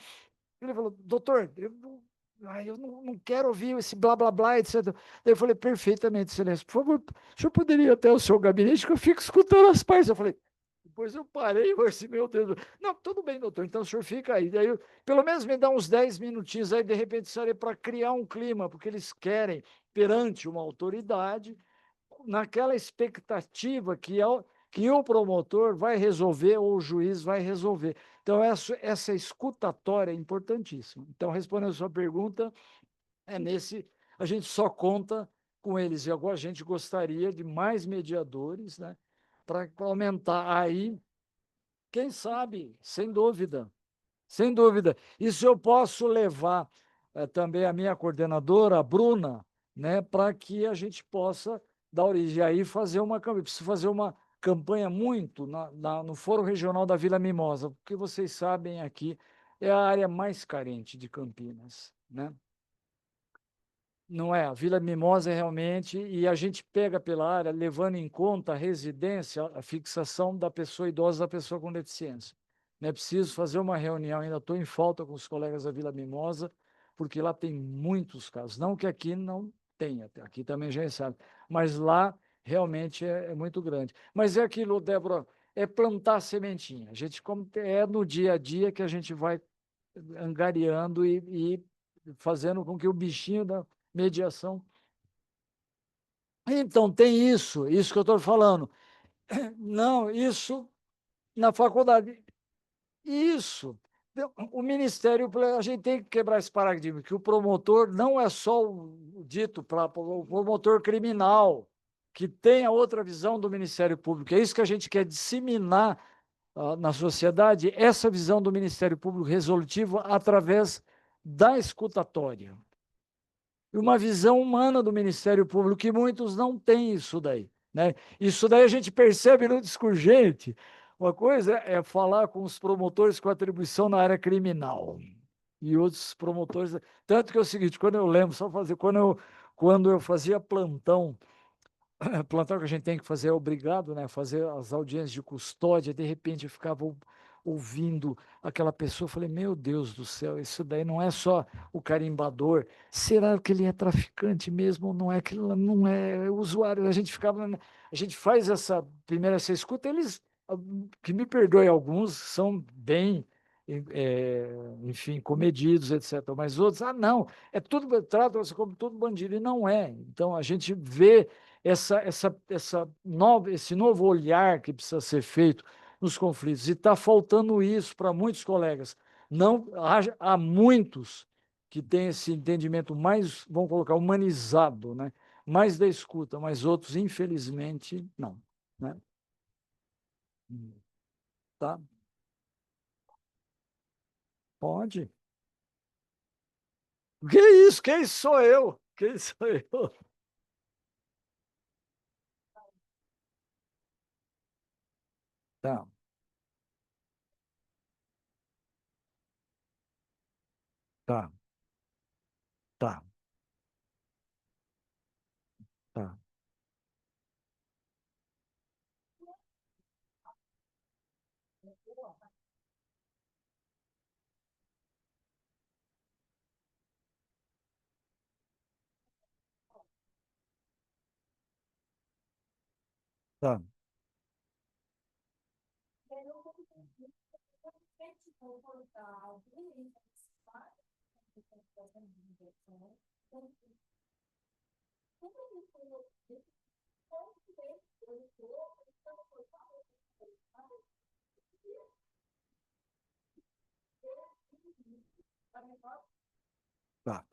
Ele falou, doutor, eu não quero ouvir esse blá blá blá, etc. Daí eu falei, perfeitamente, excelência, por favor, o senhor poderia ir até o seu gabinete que eu fico escutando as partes. Eu falei, depois eu parei, eu falei assim, meu Deus, não, tudo bem, doutor, então o senhor fica aí. Daí, pelo menos me dá uns 10 minutinhos aí, de repente, seria para criar um clima, porque eles querem, perante uma autoridade, naquela expectativa que o promotor vai resolver ou o juiz vai resolver. Então, essa escutatória é importantíssima. Então, respondendo a sua pergunta, a gente só conta com eles. E agora a gente gostaria de mais mediadores, né, para aumentar aí, quem sabe, sem dúvida, sem dúvida. Isso eu posso levar também a minha coordenadora, a Bruna, né, para que a gente possa dar origem aí fazer uma campanha. Preciso fazer uma campanha muito no Fórum Regional da Vila Mimosa, porque vocês sabem aqui é a área mais carente de Campinas, né? Não é, a Vila Mimosa é realmente, e a gente pega pela área, levando em conta a residência, a fixação da pessoa idosa, da pessoa com deficiência. É preciso fazer uma reunião, ainda estou em falta com os colegas da Vila Mimosa, porque lá tem muitos casos. Não que aqui não tenha, aqui também já é sabe, mas lá realmente é muito grande. Mas é aquilo, Débora, é plantar sementinha. A gente, como é no dia a dia que a gente vai angariando e fazendo com que o bichinho da mediação. Então, tem isso que eu estou falando. Não, isso na faculdade. Isso. O Ministério, a gente tem que quebrar esse paradigma, que o promotor não é só o dito para o promotor criminal, que tem a outra visão do Ministério Público. É isso que a gente quer disseminar na sociedade, essa visão do Ministério Público resolutivo através da escutatória. E uma visão humana do Ministério Público, que muitos não têm isso daí. Né? Isso daí a gente percebe no discurso. Gente, uma coisa é falar com os promotores com atribuição na área criminal. E outros promotores. Tanto que é o seguinte, quando eu lembro, só fazer, quando eu fazia plantão, plantão que a gente tem que fazer é obrigado, né? Fazer as audiências de custódia, de repente eu ficava ouvindo aquela pessoa, eu falei, meu Deus do céu, isso daí não é só o carimbador, será que ele é traficante mesmo ou não é, que não é usuário? A gente ficava, a gente faz essa escuta, eles, que me perdoe, alguns são bem, enfim, comedidos, etc. Mas outros, não, é tudo, trata-se como tudo bandido, e não é. Então a gente vê esse novo olhar que precisa ser feito nos conflitos. E está faltando isso para muitos colegas. Não há muitos que têm esse entendimento mais, vamos colocar, humanizado, né? Mais da escuta, mas outros, infelizmente, não. Né? Tá? Pode. Que isso? Quem sou eu? Quem sou eu? Tá, tá, tá, tá, tá. Tá.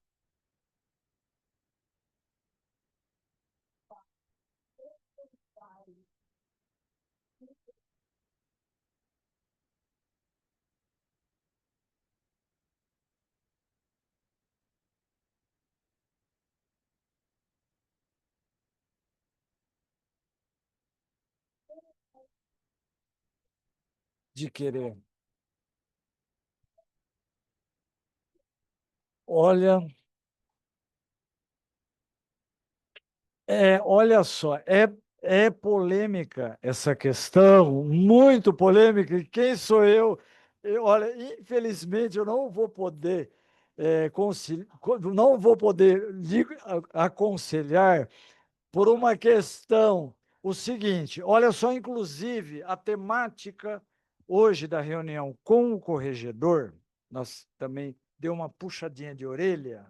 De querer. Olha, olha só, é polêmica essa questão, muito polêmica. E quem sou eu? Olha, infelizmente eu não vou poder não vou poder aconselhar por uma questão. O seguinte, olha só, inclusive a temática hoje da reunião com o corregedor, nós também deu uma puxadinha de orelha.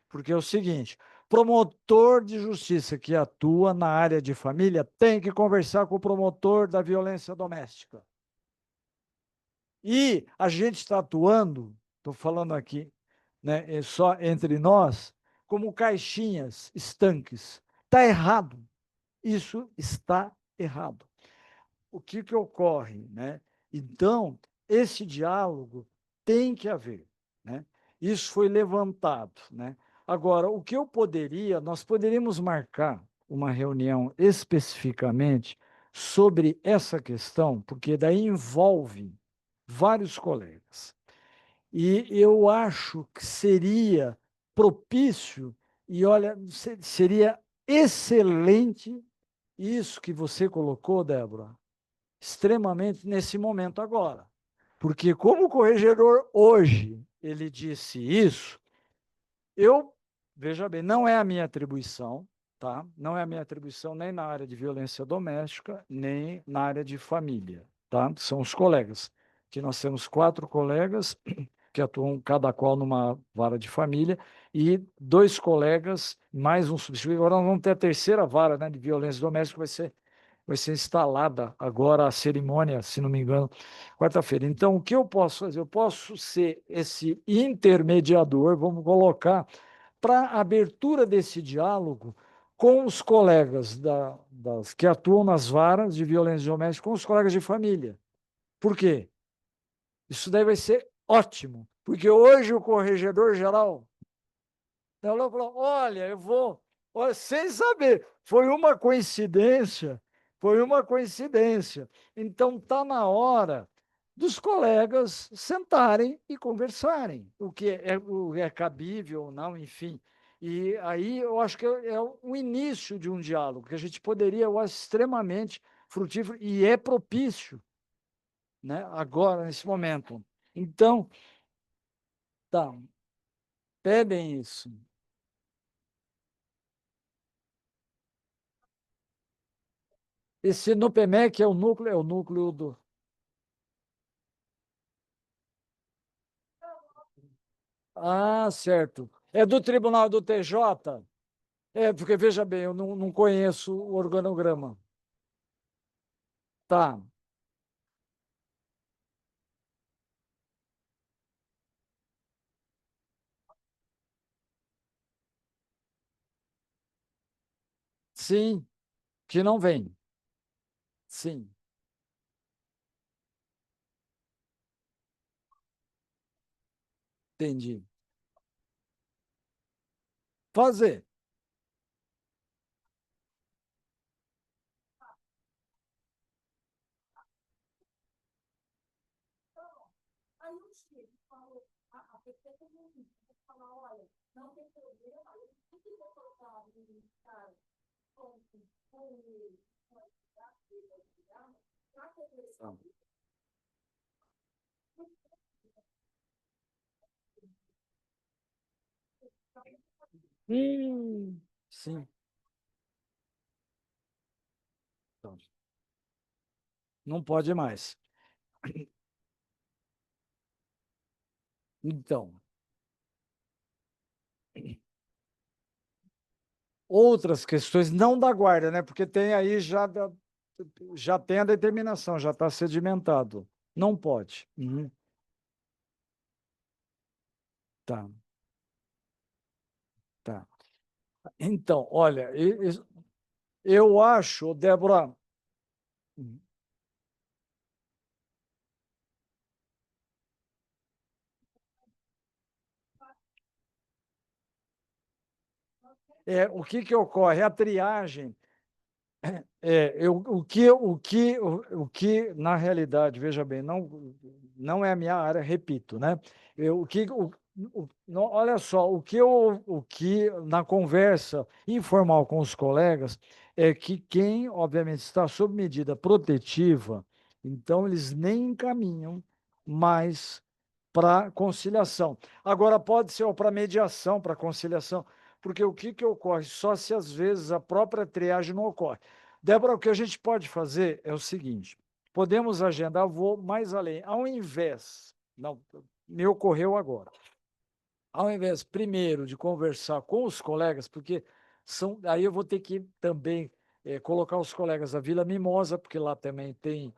Porque é o seguinte, promotor de justiça que atua na área de família tem que conversar com o promotor da violência doméstica. E a gente está atuando, estou falando aqui, né, só entre nós, como caixinhas, estanques. Está errado. Isso está errado. O que ocorre? Né? Então, esse diálogo tem que haver. Né? Isso foi levantado. Né? Agora, o que nós poderíamos marcar uma reunião especificamente sobre essa questão, porque daí envolve vários colegas. E eu acho que seria propício E olha, seria excelente isso que você colocou, Débora, extremamente nesse momento agora. Porque como o corregedor hoje, ele disse isso, veja bem, não é a minha atribuição, tá? Não é a minha atribuição nem na área de violência doméstica, nem na área de família, tá? São os colegas, que nós temos 4 colegas que atuam cada qual numa vara de família e 2 colegas, mais um substituto. Agora nós vamos ter a terceira vara, né, de violência doméstica, vai ser instalada agora a cerimônia, se não me engano, quarta-feira. Então, o que eu posso fazer? Eu posso ser esse intermediador, vamos colocar, para a abertura desse diálogo com os colegas que atuam nas varas de violência doméstica, com os colegas de família. Por quê? Isso daí vai ser ótimo, porque hoje o corregedor geral falou, olha, eu vou, olha, sem saber, foi uma coincidência. Então está na hora dos colegas sentarem e conversarem, o é cabível ou não, enfim. E aí eu acho que é o início de um diálogo, que a gente poderia, eu acho, extremamente frutífero e é propício, né, agora, nesse momento. Então, tá, pedem isso. Esse NUPEMEC é o núcleo do. Ah, certo. É do Tribunal do TJ? É, porque veja bem, eu não conheço o organograma. Tá, sim, que não vem. Sim, entendi. Fazer. Aí o Chico falou, a pessoa falou, olha, não tem problema, eu não sei colocar cara com ele, para Ah. Sim. Então, não pode mais. Então, outras questões, não da guarda, né? Porque tem aí já tem a determinação, já está sedimentado. Não pode. Uhum. Tá, tá. Então, olha, eu acho, Débora, o que que ocorre? A triagem, o que, na realidade, veja bem, não é a minha área, repito, né? Olha só, o que na conversa informal com os colegas é que quem, obviamente, está sob medida protetiva, então eles nem encaminham mais para conciliação. Agora, pode ser para mediação, para conciliação, porque o que ocorre? Só se às vezes a própria triagem não ocorre. Débora, o que a gente pode fazer é o seguinte: podemos agendar, vou mais além. Ao invés, não, me ocorreu agora, ao invés, primeiro, de conversar com os colegas, porque aí eu vou ter que também colocar os colegas da Vila Mimosa, porque lá também tem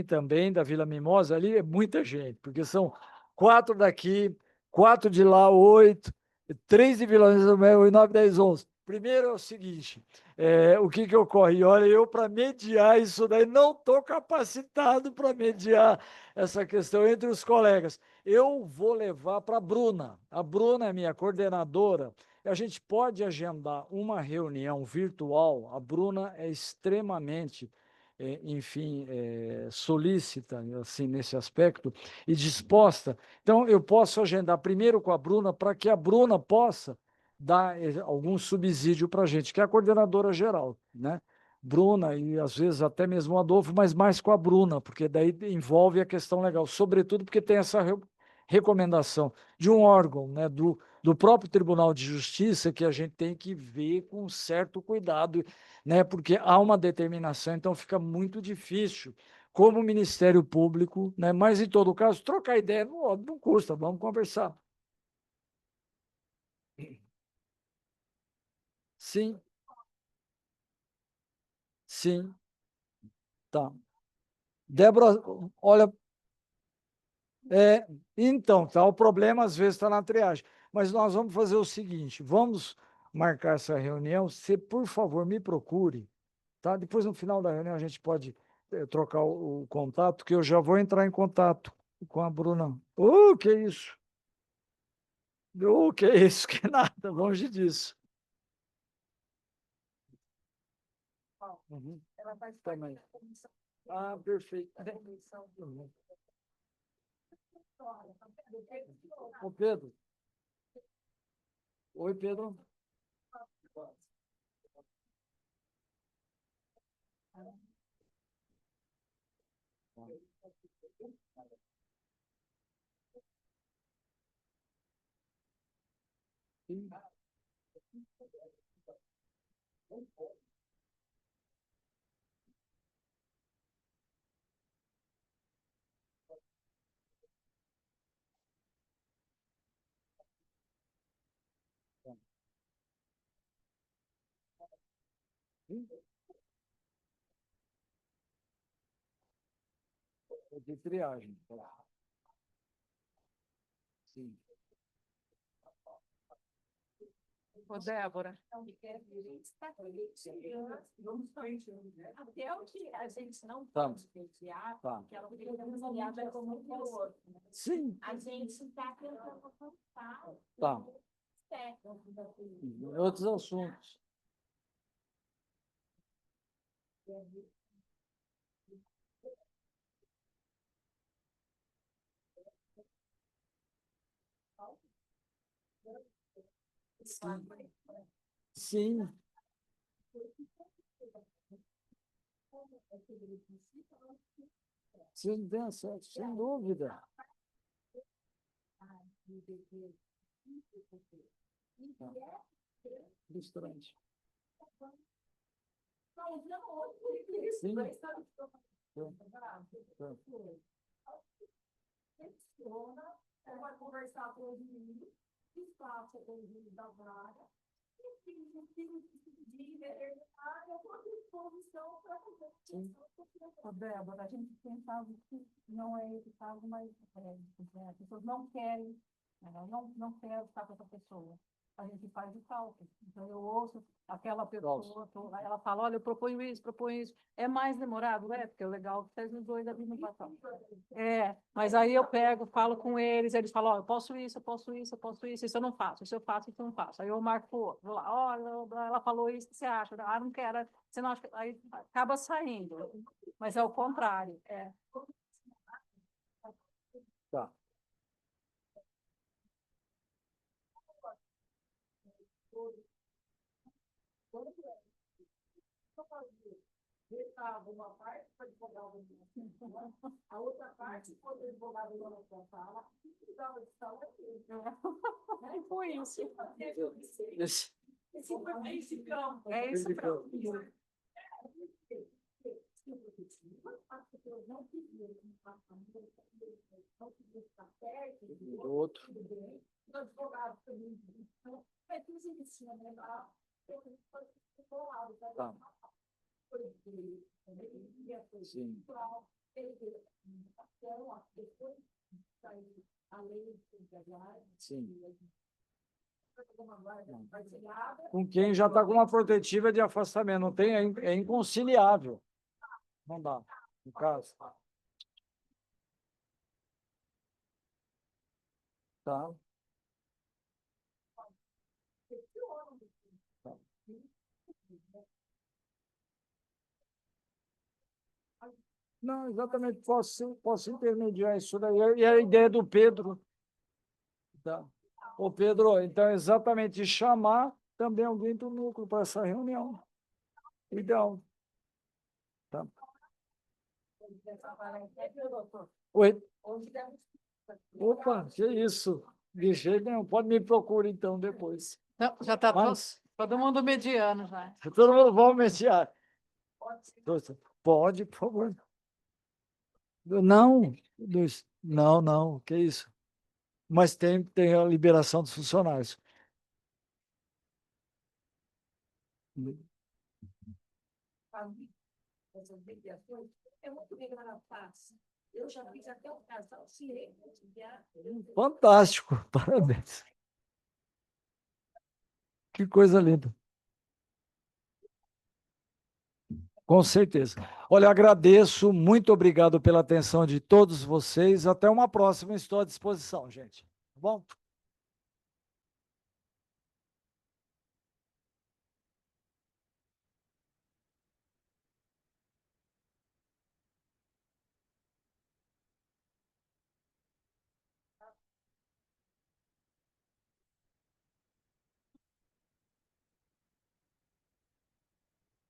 também da Vila Mimosa, ali é muita gente, porque são 4 daqui, 4 de lá, 8, 3 de Vila Mimosa, 8, 9, 10, 11. Primeiro é o seguinte, o que ocorre? Olha, eu para mediar isso daí, não estou capacitado para mediar essa questão entre os colegas. Eu vou levar para a Bruna é minha coordenadora, e a gente pode agendar uma reunião virtual, a Bruna é extremamente enfim, solícita, assim, nesse aspecto, e disposta. Então, eu posso agendar primeiro com a Bruna, para que a Bruna possa dar algum subsídio para a gente, que é a coordenadora geral, né? Bruna e às vezes até mesmo o Adolfo, mas mais com a Bruna, porque daí envolve a questão legal, sobretudo porque tem essa recomendação de um órgão, né, do próprio Tribunal de Justiça, que a gente tem que ver com certo cuidado, né, porque há uma determinação, então fica muito difícil, como Ministério Público, né, mas em todo caso, trocar ideia não custa, vamos conversar. Sim, sim, tá. Débora, olha, então, tá, o problema às vezes está na triagem, mas nós vamos fazer o seguinte, vamos marcar essa reunião, você, por favor, me procure, tá? Depois, no final da reunião, a gente pode trocar o contato, que eu já vou entrar em contato com a Bruna. Que isso? Que isso? Que nada, longe disso. Uhum. Ela faz Também. parte da comissão. Ah, perfeito. Da comissão. Uhum. Olha, Ô, Pedro. Oi, Pedro. Sim. Sim. De triagem. Sim. Ô, Débora, até o que a gente não Tá. pode pleitear, Tá. que ela podemos aliada como um outro. Sim. A gente está tentando avançar. Tá. Outros assuntos. Sim. Sim, tem acesso, sem dúvida. Frustrante. Sim. Ela vai conversar com o juiz, espaço com o juiz da vaga, Débora, a gente pensava que não é esse caso, mas as pessoas não querem, não querem estar com essa pessoa. A gente faz o cálculo. Então, eu ouço aquela pessoa, ela fala, olha, eu proponho isso. É mais demorado? É, porque é legal que vocês nos dois ali no passado. Mas aí eu pego, falo com eles falam, ó, eu posso isso, isso eu não faço, isso eu faço, isso eu não faço. Aí eu marco outro, vou lá, olha, ela falou isso, o que você acha? Ah, não quero, você não acha, aí acaba saindo. Mas é o contrário, Tá. Uma parte para advogado a outra parte, quando o advogado não fala, precisava de saúde. Foi isso. Esse campo. É esse campo. Outro. O advogado também. Tá. Sim. Sim. Com quem já está com uma protetiva de afastamento, não tem, é inconciliável. Não dá, no caso. Tá. Não, exatamente, posso intermediar isso daí. E a ideia do Pedro. Tá. Ô, Pedro, então exatamente chamar também alguém do núcleo para essa reunião. Então, tá. Oi? Opa, que isso? De jeito nenhum. Pode me procurar então depois. Não, já está Mas, todo mundo mediano já. todo mundo vai mediar. Pode, por favor. Não, Luiz, não, que isso. Mas tem a liberação dos funcionários. Essas mediações, é muito bem que ela passa. Eu já fiz até um casal se reconciliar. Fantástico, parabéns. Que coisa linda. Com certeza. Olha, agradeço, muito obrigado pela atenção de todos vocês. Até uma próxima, estou à disposição, gente. Tá bom?